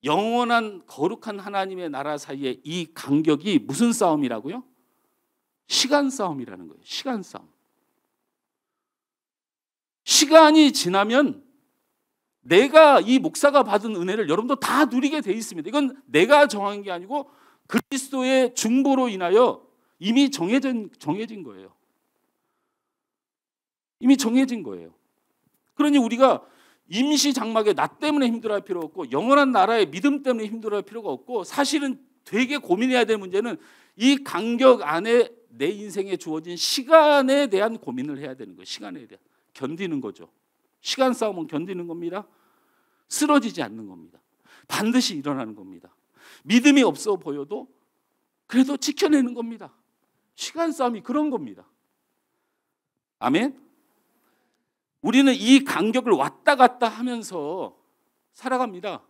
영원한 거룩한 하나님의 나라 사이에 이 간격이 무슨 싸움이라고요? 시간 싸움이라는 거예요. 시간 싸움. 시간이 지나면 내가 이 목사가 받은 은혜를 여러분도 다 누리게 돼 있습니다. 이건 내가 정한 게 아니고 그리스도의 중보로 인하여 이미 정해진 거예요. 이미 정해진 거예요. 그러니 우리가 임시 장막에 나 때문에 힘들어할 필요 없고 영원한 나라의 믿음 때문에 힘들어할 필요가 없고, 사실은 되게 고민해야 될 문제는 이 간격 안에 내 인생에 주어진 시간에 대한 고민을 해야 되는 거예요. 시간에 대한 견디는 거죠. 시간 싸움은 견디는 겁니다. 쓰러지지 않는 겁니다. 반드시 일어나는 겁니다. 믿음이 없어 보여도 그래도 지켜내는 겁니다. 시간 싸움이 그런 겁니다. 아멘. 우리는 이 간격을 왔다 갔다 하면서 살아갑니다.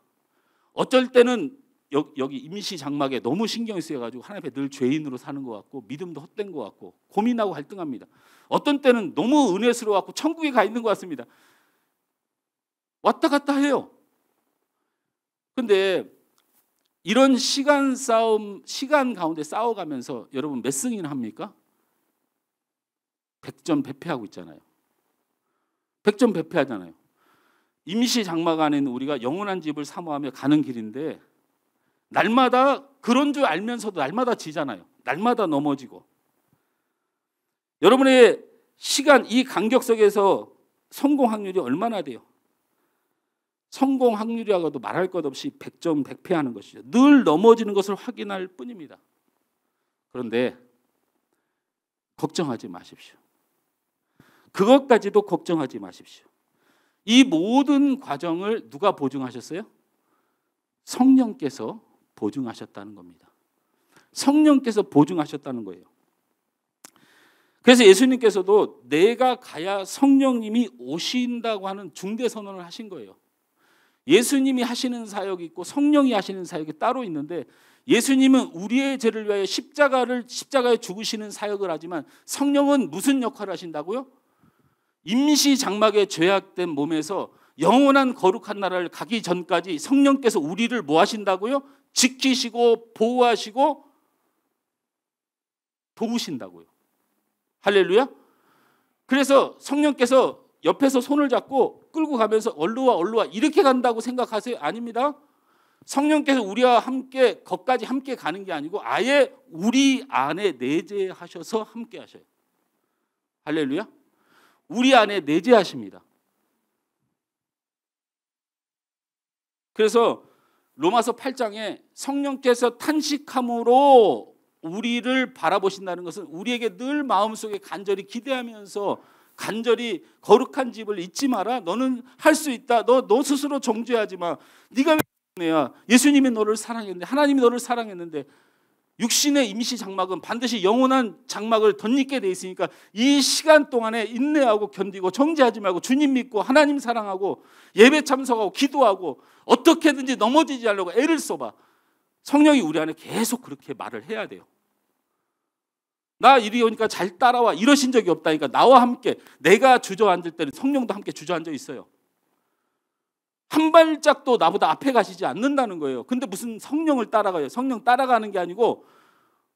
어쩔 때는 여기 임시 장막에 너무 신경이 쓰여가지고 하나님 앞에 늘 죄인으로 사는 것 같고 믿음도 헛된 것 같고 고민하고 갈등합니다. 어떤 때는 너무 은혜스러워갖고 천국에 가 있는 것 같습니다. 왔다 갔다 해요. 근데 이런 시간 싸움, 시간 가운데 싸워가면서 여러분 몇 승이나 합니까? 100점 배패하고 있잖아요. 100점 배패하잖아요. 임시 장막 안에 있는 우리가 영원한 집을 사모하며 가는 길인데 날마다 그런 줄 알면서도 날마다 지잖아요. 날마다 넘어지고. 여러분의 시간, 이 간격 속에서 성공 확률이 얼마나 돼요? 성공 확률이라고도 말할 것 없이 100점 백패하는 것이죠. 늘 넘어지는 것을 확인할 뿐입니다. 그런데 걱정하지 마십시오. 그것까지도 걱정하지 마십시오. 이 모든 과정을 누가 보증하셨어요? 성령께서 보증하셨다는 겁니다. 성령께서 보증하셨다는 거예요. 그래서 예수님께서도 내가 가야 성령님이 오신다고 하는 중대 선언을 하신 거예요. 예수님이 하시는 사역이 있고 성령이 하시는 사역이 따로 있는데, 예수님은 우리의 죄를 위하여 십자가에 죽으시는 사역을 하지만 성령은 무슨 역할을 하신다고요? 임시 장막에 죄악된 몸에서 영원한 거룩한 나라를 가기 전까지 성령께서 우리를 뭐 하신다고요? 지키시고 보호하시고 도우신다고요. 할렐루야. 그래서 성령께서 옆에서 손을 잡고 끌고 가면서 얼루와 이렇게 간다고 생각하세요? 아닙니다. 성령께서 우리와 함께 거기까지 함께 가는 게 아니고 아예 우리 안에 내재하셔서 함께 하셔요. 할렐루야. 우리 안에 내재하십니다. 그래서 로마서 8장에 성령께서 탄식함으로 우리를 바라보신다는 것은 우리에게 늘 마음속에 간절히 기대하면서 간절히 거룩한 집을 잊지 마라. 너는 할 수 있다. 너 스스로 정죄하지 마. 네가 왜 내야? 예수님이 너를 사랑했는데, 하나님이 너를 사랑했는데, 육신의 임시 장막은 반드시 영원한 장막을 덧입게 돼 있으니까 이 시간 동안에 인내하고 견디고 정죄하지 말고 주님 믿고 하나님 사랑하고 예배 참석하고 기도하고 어떻게든지 넘어지지 않으려고 애를 써봐. 성령이 우리 안에 계속 그렇게 말을 해야 돼요. 나 이리 오니까 잘 따라와 이러신 적이 없다니까. 나와 함께 내가 주저앉을 때는 성령도 함께 주저앉아 있어요. 한 발짝도 나보다 앞에 가시지 않는다는 거예요. 근데 무슨 성령을 따라가요? 성령 따라가는 게 아니고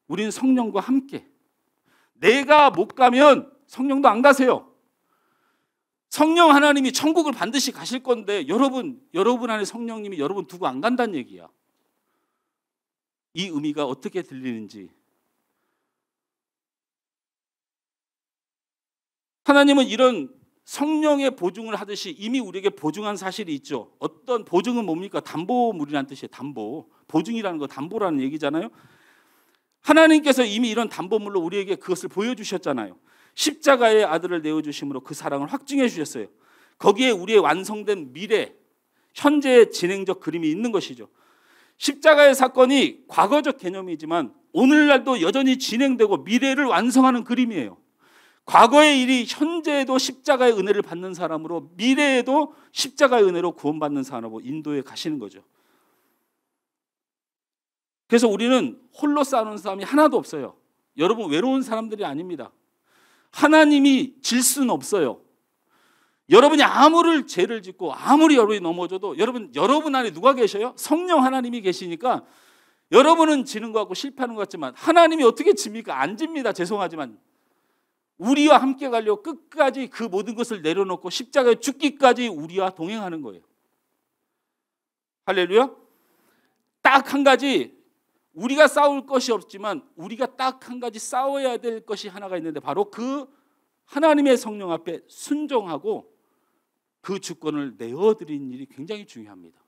우리는 성령과 함께. 내가 못 가면 성령도 안 가세요. 성령 하나님이 천국을 반드시 가실 건데 여러분 안에 성령님이 여러분 두고 안 간다는 얘기야. 이 의미가 어떻게 들리는지. 하나님은 이런 성령의 보증을 하듯이 이미 우리에게 보증한 사실이 있죠. 어떤 보증은 뭡니까? 담보물이라는 뜻이에요. 담보. 보증이라는 거 담보라는 얘기잖아요. 하나님께서 이미 이런 담보물로 우리에게 그것을 보여주셨잖아요. 십자가의 아들을 내어주심으로 그 사랑을 확증해 주셨어요. 거기에 우리의 완성된 미래, 현재의 진행적 그림이 있는 것이죠. 십자가의 사건이 과거적 개념이지만 오늘날도 여전히 진행되고 미래를 완성하는 그림이에요. 과거의 일이 현재에도 십자가의 은혜를 받는 사람으로 미래에도 십자가의 은혜로 구원받는 사람으로 인도에 가시는 거죠. 그래서 우리는 홀로 싸우는 사람이 하나도 없어요. 여러분 외로운 사람들이 아닙니다. 하나님이 질 수는 없어요. 여러분이 아무리 죄를 짓고 아무리 여러분이 넘어져도 여러분 안에 누가 계셔요? 성령 하나님이 계시니까 여러분은 지는 것 같고 실패하는 것 같지만 하나님이 어떻게 집니까? 안 집니다. 죄송하지만 우리와 함께 가려고 끝까지 그 모든 것을 내려놓고 십자가에 죽기까지 우리와 동행하는 거예요. 할렐루야. 딱 한 가지 우리가 싸울 것이 없지만 우리가 딱 한 가지 싸워야 될 것이 하나가 있는데 바로 그 하나님의 성령 앞에 순종하고 그 주권을 내어드리는 일이 굉장히 중요합니다.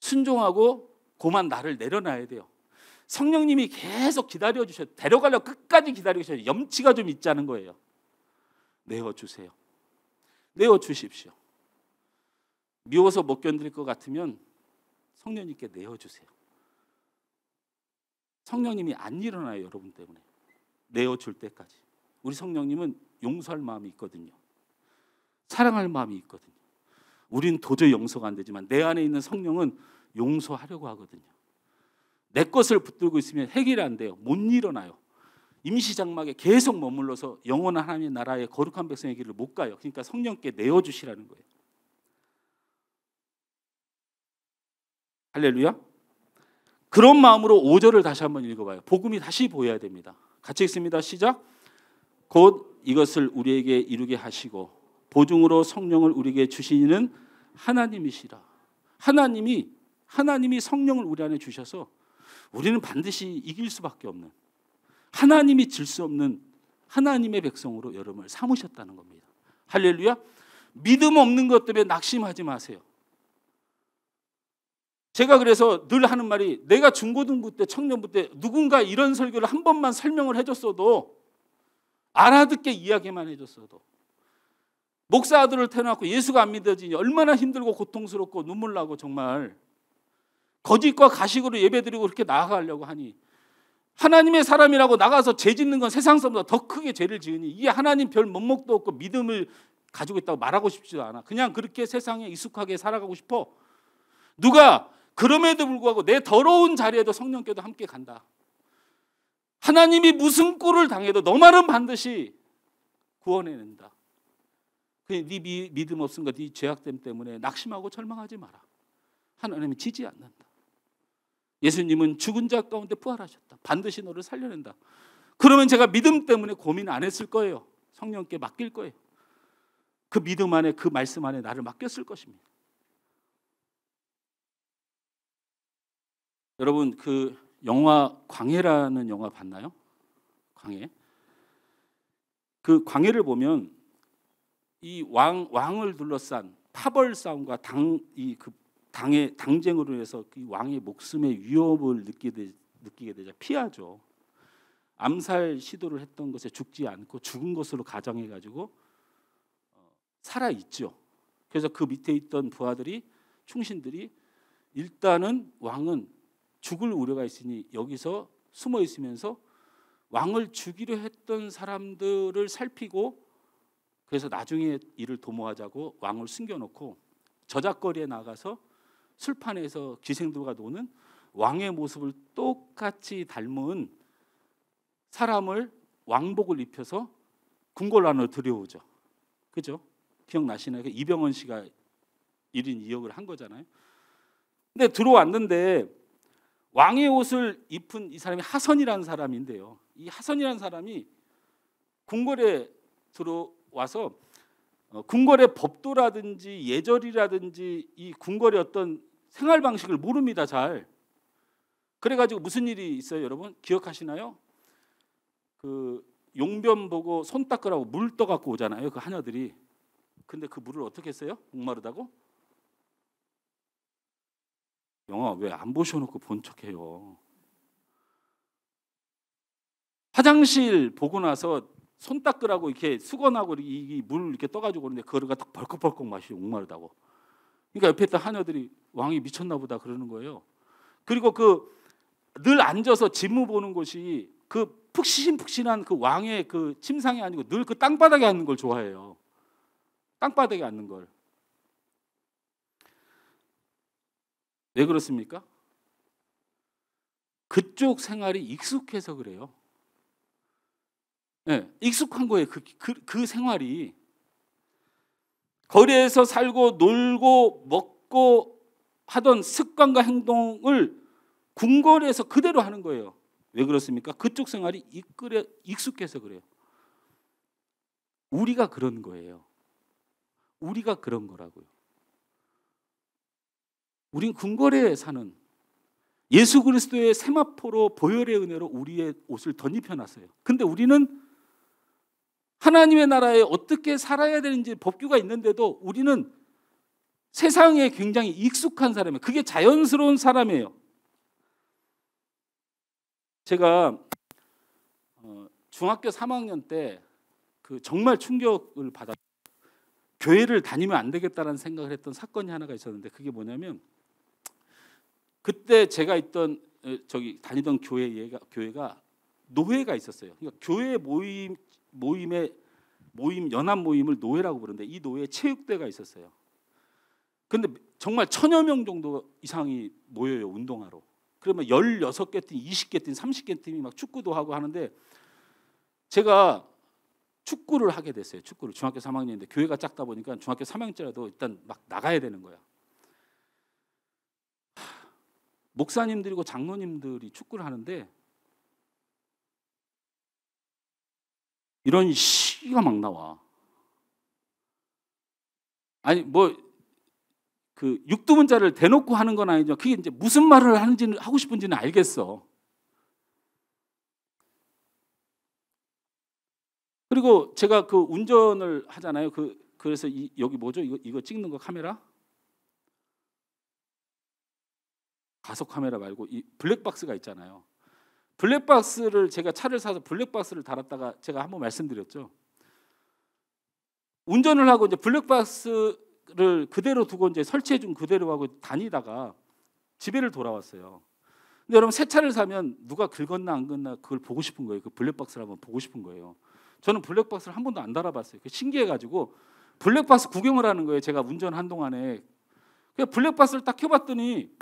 순종하고 고만 나를 내려놔야 돼요. 성령님이 계속 기다려주셔요. 데려가려고 끝까지 기다리셔요. 염치가 좀 있자는 거예요. 내어주세요. 내어주십시오. 미워서 못 견딜 것 같으면 성령님께 내어주세요. 성령님이 안 일어나요. 여러분 때문에. 내어줄 때까지. 우리 성령님은 용서할 마음이 있거든요. 사랑할 마음이 있거든요. 우린 도저히 용서가 안 되지만 내 안에 있는 성령은 용서하려고 하거든요. 내 것을 붙들고 있으면 해결이 안 돼요. 못 일어나요. 임시장막에 계속 머물러서 영원한 하나님의 나라의 거룩한 백성의 길을 못 가요. 그러니까 성령께 내어주시라는 거예요. 할렐루야. 그런 마음으로 5절을 다시 한번 읽어봐요. 복음이 다시 보여야 됩니다. 같이 읽습니다. 시작. 곧 이것을 우리에게 이루게 하시고 보증으로 성령을 우리에게 주시는 하나님이시라. 하나님이 성령을 우리 안에 주셔서 우리는 반드시 이길 수밖에 없는 하나님이 질 수 없는 하나님의 백성으로 여러분을 삼으셨다는 겁니다. 할렐루야. 믿음 없는 것 때문에 낙심하지 마세요. 제가 그래서 늘 하는 말이 내가 중고등부 때 청년부 때 누군가 이런 설교를 한 번만 설명을 해줬어도 알아듣게 이야기만 해줬어도 목사 아들을 태어났고 예수가 안 믿어지니 얼마나 힘들고 고통스럽고 눈물 나고 정말 거짓과 가식으로 예배드리고 그렇게 나아가려고 하니 하나님의 사람이라고 나가서 죄 짓는 건 세상 사람보다 더 크게 죄를 지으니 이게 하나님 별 면목도 없고 믿음을 가지고 있다고 말하고 싶지도 않아. 그냥 그렇게 세상에 익숙하게 살아가고 싶어. 누가 그럼에도 불구하고 내 더러운 자리에도 성령께도 함께 간다. 하나님이 무슨 꼴을 당해도 너만은 반드시 구원해낸다. 네 믿음 없음과 네 죄악됨 때문에 낙심하고 절망하지 마라. 하나님이 지지 않는다. 예수님은 죽은 자 가운데 부활하셨다. 반드시 너를 살려낸다. 그러면 제가 믿음 때문에 고민 안 했을 거예요. 성령께 맡길 거예요. 그 믿음 안에, 그 말씀 안에 나를 맡겼을 것입니다. 여러분, 그 영화 광해라는 영화 봤나요? 광해. 그 광해를 보면 이 왕을 둘러싼 파벌 싸움과 당의 당쟁으로 해서 그 왕의 목숨의 위협을 느끼게 되자 피하죠. 암살 시도를 했던 것에 죽지 않고 죽은 것으로 가정해 가지고 살아 있죠. 그래서 그 밑에 있던 부하들이, 충신들이 일단은 왕은 죽을 우려가 있으니 여기서 숨어 있으면서 왕을 죽이려 했던 사람들을 살피고, 그래서 나중에 이를 도모하자고 왕을 숨겨놓고 저작거리에 나가서 술판에서 기생들과 노는 왕의 모습을 똑같이 닮은 사람을 왕복을 입혀서 궁궐 안으로 들여오죠. 그죠? 기억나시나요? 이병헌 씨가 1인 2역을 한 거잖아요. 근데 들어왔는데 왕의 옷을 입은 이 사람이 하선이라는 사람인데요. 이 하선이라는 사람이 궁궐에 들어와서 궁궐의 법도라든지 예절이라든지 이 궁궐의 어떤 생활 방식을 모릅니다. 잘. 그래가지고 무슨 일이 있어요, 여러분? 기억하시나요? 그 용변 보고 손 닦으라고 물 떠갖고 오잖아요, 그 하녀들이. 근데 그 물을 어떻게 했어요? 목마르다고? 영화 왜 안 보셔놓고 본 척해요? 화장실 보고 나서 손 닦으라고 이렇게 수건하고 이 물 이렇게 떠가지고 오는데 그거를 딱 벌컥벌컥 마시고 목마르다고. 그러니까 옆에 있던 하녀들이 왕이 미쳤나 보다 그러는 거예요. 그리고 그 늘 앉아서 진무 보는 곳이 그 푹신푹신한 그 왕의 그 침상이 아니고 늘 그 땅바닥에 앉는 걸 좋아해요. 땅바닥에 앉는 걸. 왜 그렇습니까? 그쪽 생활이 익숙해서 그래요. 네, 익숙한 거예요. 그 생활이. 거리에서 살고 놀고 먹고 하던 습관과 행동을 궁궐에서 그대로 하는 거예요. 왜 그렇습니까? 그쪽 생활이 익숙해서 그래요. 우리가 그런 거예요. 우리가 그런 거라고요. 우린 궁궐에 사는, 예수 그리스도의 세마포로 보혈의 은혜로 우리의 옷을 덧입혀놨어요. 근데 우리는 하나님의 나라에 어떻게 살아야 되는지 법규가 있는데도 우리는 세상에 굉장히 익숙한 사람이에요. 그게 자연스러운 사람이에요. 제가 중학교 3학년 때 그 정말 충격을 받았어요. 교회를 다니면 안 되겠다라는 생각을 했던 사건이 하나가 있었는데, 그게 뭐냐면, 그때 제가 있던 다니던 교회가 노회가 있었어요. 그러니까 교회 연합 모임을 노회라고 부르는데, 이 노회에 체육대가 있었어요. 근데 정말 1000여 명 정도 이상이 모여요, 운동하러. 그러면 16개 팀, 20개 팀, 30개 팀이 막 축구도 하고 하는데, 제가 축구를 하게 됐어요. 축구를 중학교 3학년인데 교회가 작다 보니까 중학교 3학년째라도 일단 막 나가야 되는 거야. 목사님들이고 장로님들이 축구를 하는데 이런 시가 막 나와. 아니 뭐 그 육두문자를 대놓고 하는 건 아니죠. 그게 이제 무슨 말을 하는지는 하고 싶은지는 알겠어. 그리고 제가 그 운전을 하잖아요. 그래서 여기 뭐죠? 이거 찍는 거 카메라? 가속 카메라 말고 이 블랙박스가 있잖아요. 블랙박스를 제가 차를 사서 블랙박스를 달았다가 제가 한번 말씀드렸죠. 운전을 하고 이제 블랙박스를 그대로 두고 이제 설치해 준 그대로 하고 다니다가 집에를 돌아왔어요. 근데 여러분 새 차를 사면 누가 긁었나 안 긁었나 그걸 보고 싶은 거예요. 그 블랙박스를 한번 보고 싶은 거예요. 저는 블랙박스를 한 번도 안 달아봤어요. 신기해가지고 블랙박스 구경을 하는 거예요. 제가 운전한 동안에. 블랙박스를 딱 켜봤더니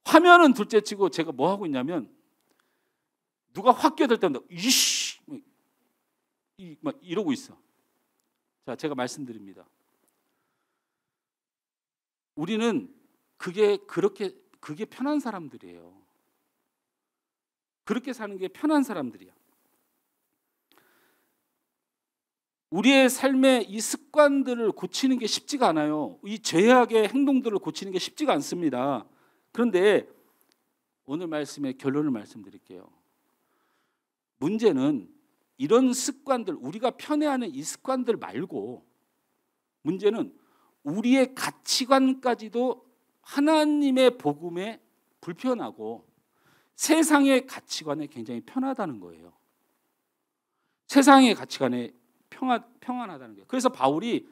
화면은 둘째치고 제가 뭐 하고 있냐면 누가 확 끼어들 때마다 이씨 막 이러고 있어. 자, 제가 말씀드립니다. 우리는 그게 그렇게 그게 편한 사람들이에요. 그렇게 사는 게 편한 사람들이야. 우리의 삶의 이 습관들을 고치는 게 쉽지가 않아요. 이 죄악의 행동들을 고치는 게 쉽지가 않습니다. 그런데 오늘 말씀의 결론을 말씀드릴게요. 문제는 이런 습관들, 우리가 편애하는 이 습관들 말고 문제는 우리의 가치관까지도 하나님의 복음에 불편하고 세상의 가치관에 굉장히 편하다는 거예요. 세상의 가치관에 평안하다는 거예요. 그래서 바울이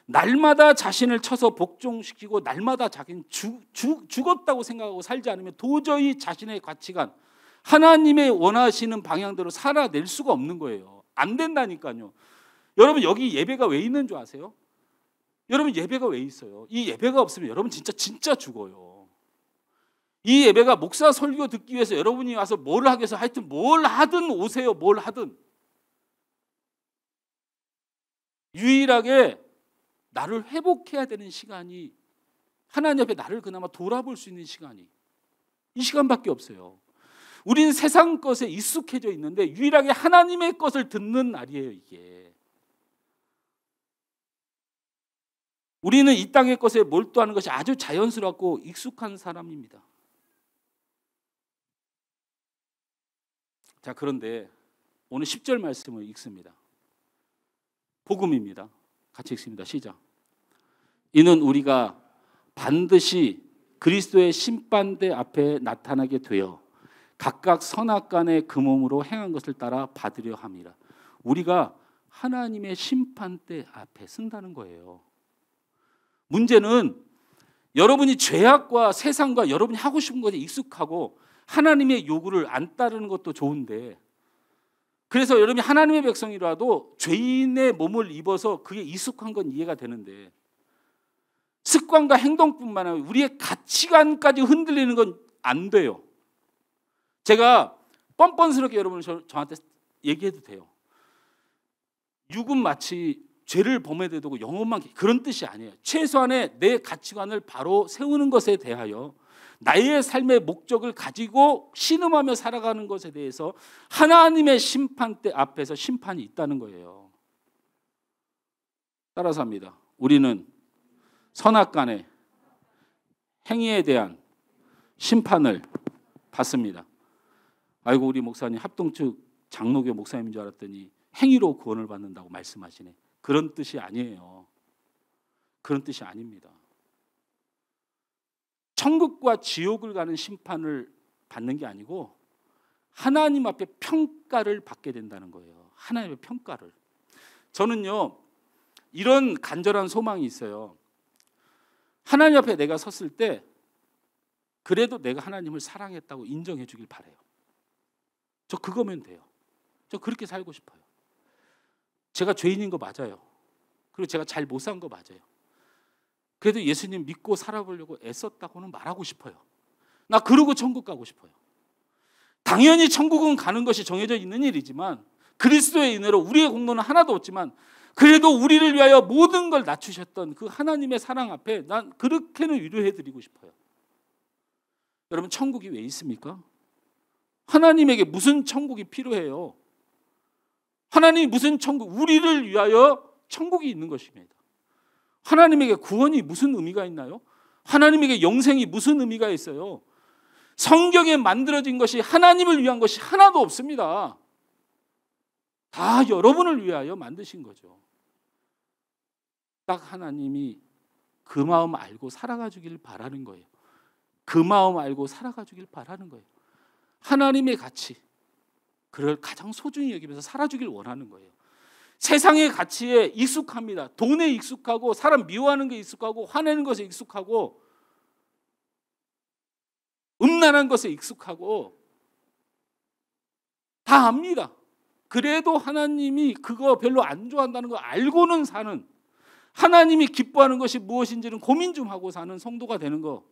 날마다 자신을 쳐서 복종시키고 날마다 자기는 죽었다고 생각하고 살지 않으면 도저히 자신의 가치관, 하나님의 원하시는 방향대로 살아낼 수가 없는 거예요. 안 된다니까요. 여러분 여기 예배가 왜 있는 줄 아세요? 여러분 예배가 왜 있어요? 이 예배가 없으면 여러분 진짜 죽어요. 이 예배가 목사 설교 듣기 위해서 여러분이 와서 뭘 하기 위해서 하여튼 뭘 하든 오세요. 뭘 하든. 유일하게 나를 회복해야 되는 시간이 하나님 앞에 나를 그나마 돌아볼 수 있는 시간이 이 시간밖에 없어요. 우리는 세상 것에 익숙해져 있는데 유일하게 하나님의 것을 듣는 날이에요. 이게 우리는 이 땅의 것에 몰두하는 것이 아주 자연스럽고 익숙한 사람입니다. 자, 그런데 오늘 10절 말씀을 읽습니다. 복음입니다. 같이 읽습니다. 시작. 이는 우리가 반드시 그리스도의 심판대 앞에 나타나게 되어 각각 선악간의 그 몸으로 행한 것을 따라 받으려 함이라. 우리가 하나님의 심판대 앞에 쓴다는 거예요. 문제는 여러분이 죄악과 세상과 여러분이 하고 싶은 것에 익숙하고 하나님의 요구를 안 따르는 것도 좋은데, 그래서 여러분이 하나님의 백성이라도 죄인의 몸을 입어서 그게 익숙한 건 이해가 되는데 습관과 행동뿐만 아니라 우리의 가치관까지 흔들리는 건 안 돼요. 제가 뻔뻔스럽게 여러분 저한테 얘기해도 돼요. 육은 마치 죄를 범해도 되고 영혼만 그런 뜻이 아니에요. 최소한의 내 가치관을 바로 세우는 것에 대하여 나의 삶의 목적을 가지고 신음하며 살아가는 것에 대해서 하나님의 심판대 앞에서 심판이 있다는 거예요. 따라서 합니다. 우리는 선악간의 행위에 대한 심판을 받습니다. 아이고 우리 목사님 합동측 장로교 목사님인 줄 알았더니 행위로 구원을 받는다고 말씀하시네. 그런 뜻이 아니에요. 그런 뜻이 아닙니다. 천국과 지옥을 가는 심판을 받는 게 아니고 하나님 앞에 평가를 받게 된다는 거예요. 하나님의 평가를. 저는요 이런 간절한 소망이 있어요. 하나님 앞에 내가 섰을 때 그래도 내가 하나님을 사랑했다고 인정해 주길 바라요. 저 그거면 돼요. 저 그렇게 살고 싶어요. 제가 죄인인 거 맞아요. 그리고 제가 잘 못 산 거 맞아요. 그래도 예수님 믿고 살아보려고 애썼다고는 말하고 싶어요. 나 그러고 천국 가고 싶어요. 당연히 천국은 가는 것이 정해져 있는 일이지만 그리스도의 은혜로 우리의 공로는 하나도 없지만 그래도 우리를 위하여 모든 걸 낮추셨던 그 하나님의 사랑 앞에 난 그렇게는 위로해드리고 싶어요. 여러분 천국이 왜 있습니까? 하나님에게 무슨 천국이 필요해요? 하나님이 무슨 천국, 우리를 위하여 천국이 있는 것입니다. 하나님에게 구원이 무슨 의미가 있나요? 하나님에게 영생이 무슨 의미가 있어요? 성경에 만들어진 것이 하나님을 위한 것이 하나도 없습니다. 다 여러분을 위하여 만드신 거죠. 딱 하나님이 그 마음 알고 살아가 주길 바라는 거예요. 그 마음 알고 살아가 주길 바라는 거예요. 하나님의 가치, 그걸 가장 소중히 여기면서 살아주길 원하는 거예요. 세상의 가치에 익숙합니다. 돈에 익숙하고 사람 미워하는 게 익숙하고 화내는 것에 익숙하고 음란한 것에 익숙하고 다 압니다. 그래도 하나님이 그거 별로 안 좋아한다는 거 알고는 사는, 하나님이 기뻐하는 것이 무엇인지는 고민 좀 하고 사는 성도가 되는 거,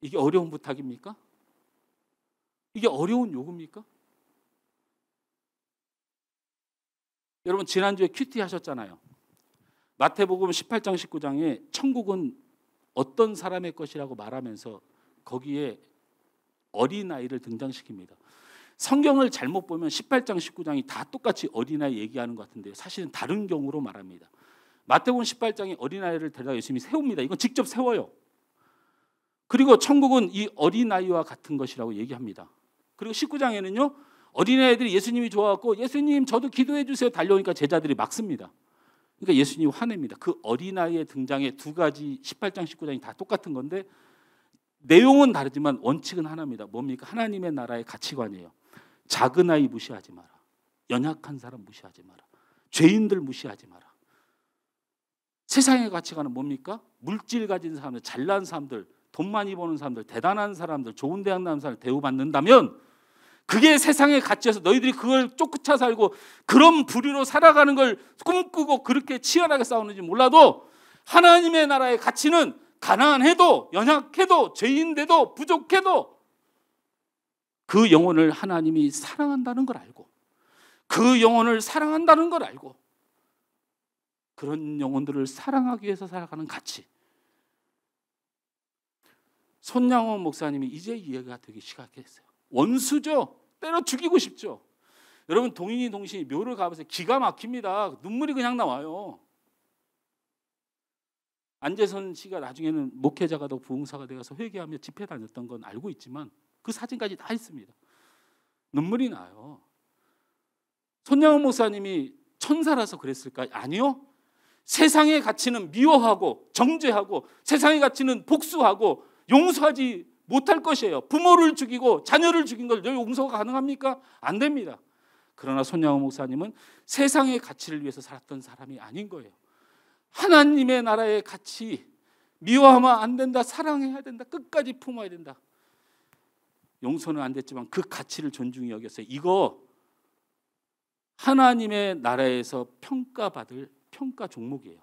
이게 어려운 부탁입니까? 이게 어려운 요구입니까? 여러분 지난주에 큐티 하셨잖아요. 마태복음 18장 19장에 천국은 어떤 사람의 것이라고 말하면서 거기에 어린아이를 등장시킵니다. 성경을 잘못 보면 18장 19장이 다 똑같이 어린아이 얘기하는 것 같은데요. 사실은 다른 경우로 말합니다. 마태복음 18장에 어린아이를 데려다 예수님이 세웁니다. 이건 직접 세워요. 그리고 천국은 이 어린아이와 같은 것이라고 얘기합니다. 그리고 19장에는요. 어린아이들이 예수님이 좋아갖고 예수님 저도 기도해 주세요 달려오니까 제자들이 막습니다. 그러니까 예수님이 화냅니다. 그 어린아이의 등장에 두 가지 18장 19장이 다 똑같은 건데 내용은 다르지만 원칙은 하나입니다. 뭡니까? 하나님의 나라의 가치관이에요. 작은 아이 무시하지 마라. 연약한 사람 무시하지 마라. 죄인들 무시하지 마라. 세상의 가치관은 뭡니까? 물질 가진 사람들, 잘난 사람들, 돈 많이 버는 사람들, 대단한 사람들, 좋은 대학 나온 사람들 대우받는다면 그게 세상의 가치여서 너희들이 그걸 쫓아 살고 그런 부류로 살아가는 걸 꿈꾸고 그렇게 치열하게 싸우는지 몰라도 하나님의 나라의 가치는 가난해도 연약해도 죄인돼도 부족해도 그 영혼을 하나님이 사랑한다는 걸 알고 그 영혼을 사랑한다는 걸 알고 그런 영혼들을 사랑하기 위해서 살아가는 가치. 손양원 목사님이 이제 이해가 되기 시작했어요. 원수죠. 때려 죽이고 싶죠. 여러분 동인이 동신이 묘를 가면서 기가 막힙니다. 눈물이 그냥 나와요. 안재선 씨가 나중에는 목회자가 더 부흥사가 되어서 회개하며 집회 다녔던 건 알고 있지만 그 사진까지 다 있습니다. 눈물이 나요. 손양원 목사님이 천사라서 그랬을까요? 아니요. 세상의 가치는 미워하고 정죄하고 세상의 가치는 복수하고 용서하지 못할 것이에요. 부모를 죽이고 자녀를 죽인 걸 용서가 가능합니까? 안 됩니다. 그러나 손양원 목사님은 세상의 가치를 위해서 살았던 사람이 아닌 거예요. 하나님의 나라의 가치, 미워하면 안 된다, 사랑해야 된다, 끝까지 품어야 된다. 용서는 안 됐지만 그 가치를 존중히 여겼어요. 이거 하나님의 나라에서 평가받을 평가 종목이에요.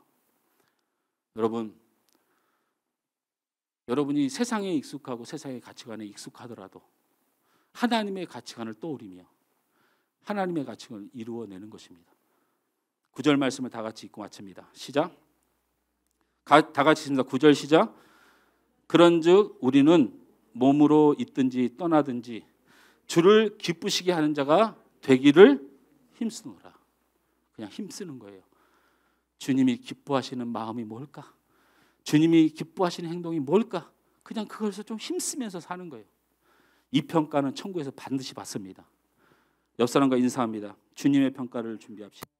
여러분이 세상에 익숙하고 세상의 가치관에 익숙하더라도 하나님의 가치관을 떠올리며 하나님의 가치관을 이루어내는 것입니다. 9절 말씀을 다 같이 읽고 마칩니다. 시작. 다 같이 읽습니다. 9절 시작. 그런즉 우리는 몸으로 있든지 떠나든지 주를 기쁘시게 하는 자가 되기를 힘쓰노라. 그냥 힘쓰는 거예요. 주님이 기뻐하시는 마음이 뭘까? 주님이 기뻐하시는 행동이 뭘까? 그냥 그것을 좀 힘쓰면서 사는 거예요. 이 평가는 천국에서 반드시 받습니다. 옆 사람과 인사합니다. 주님의 평가를 준비합시다.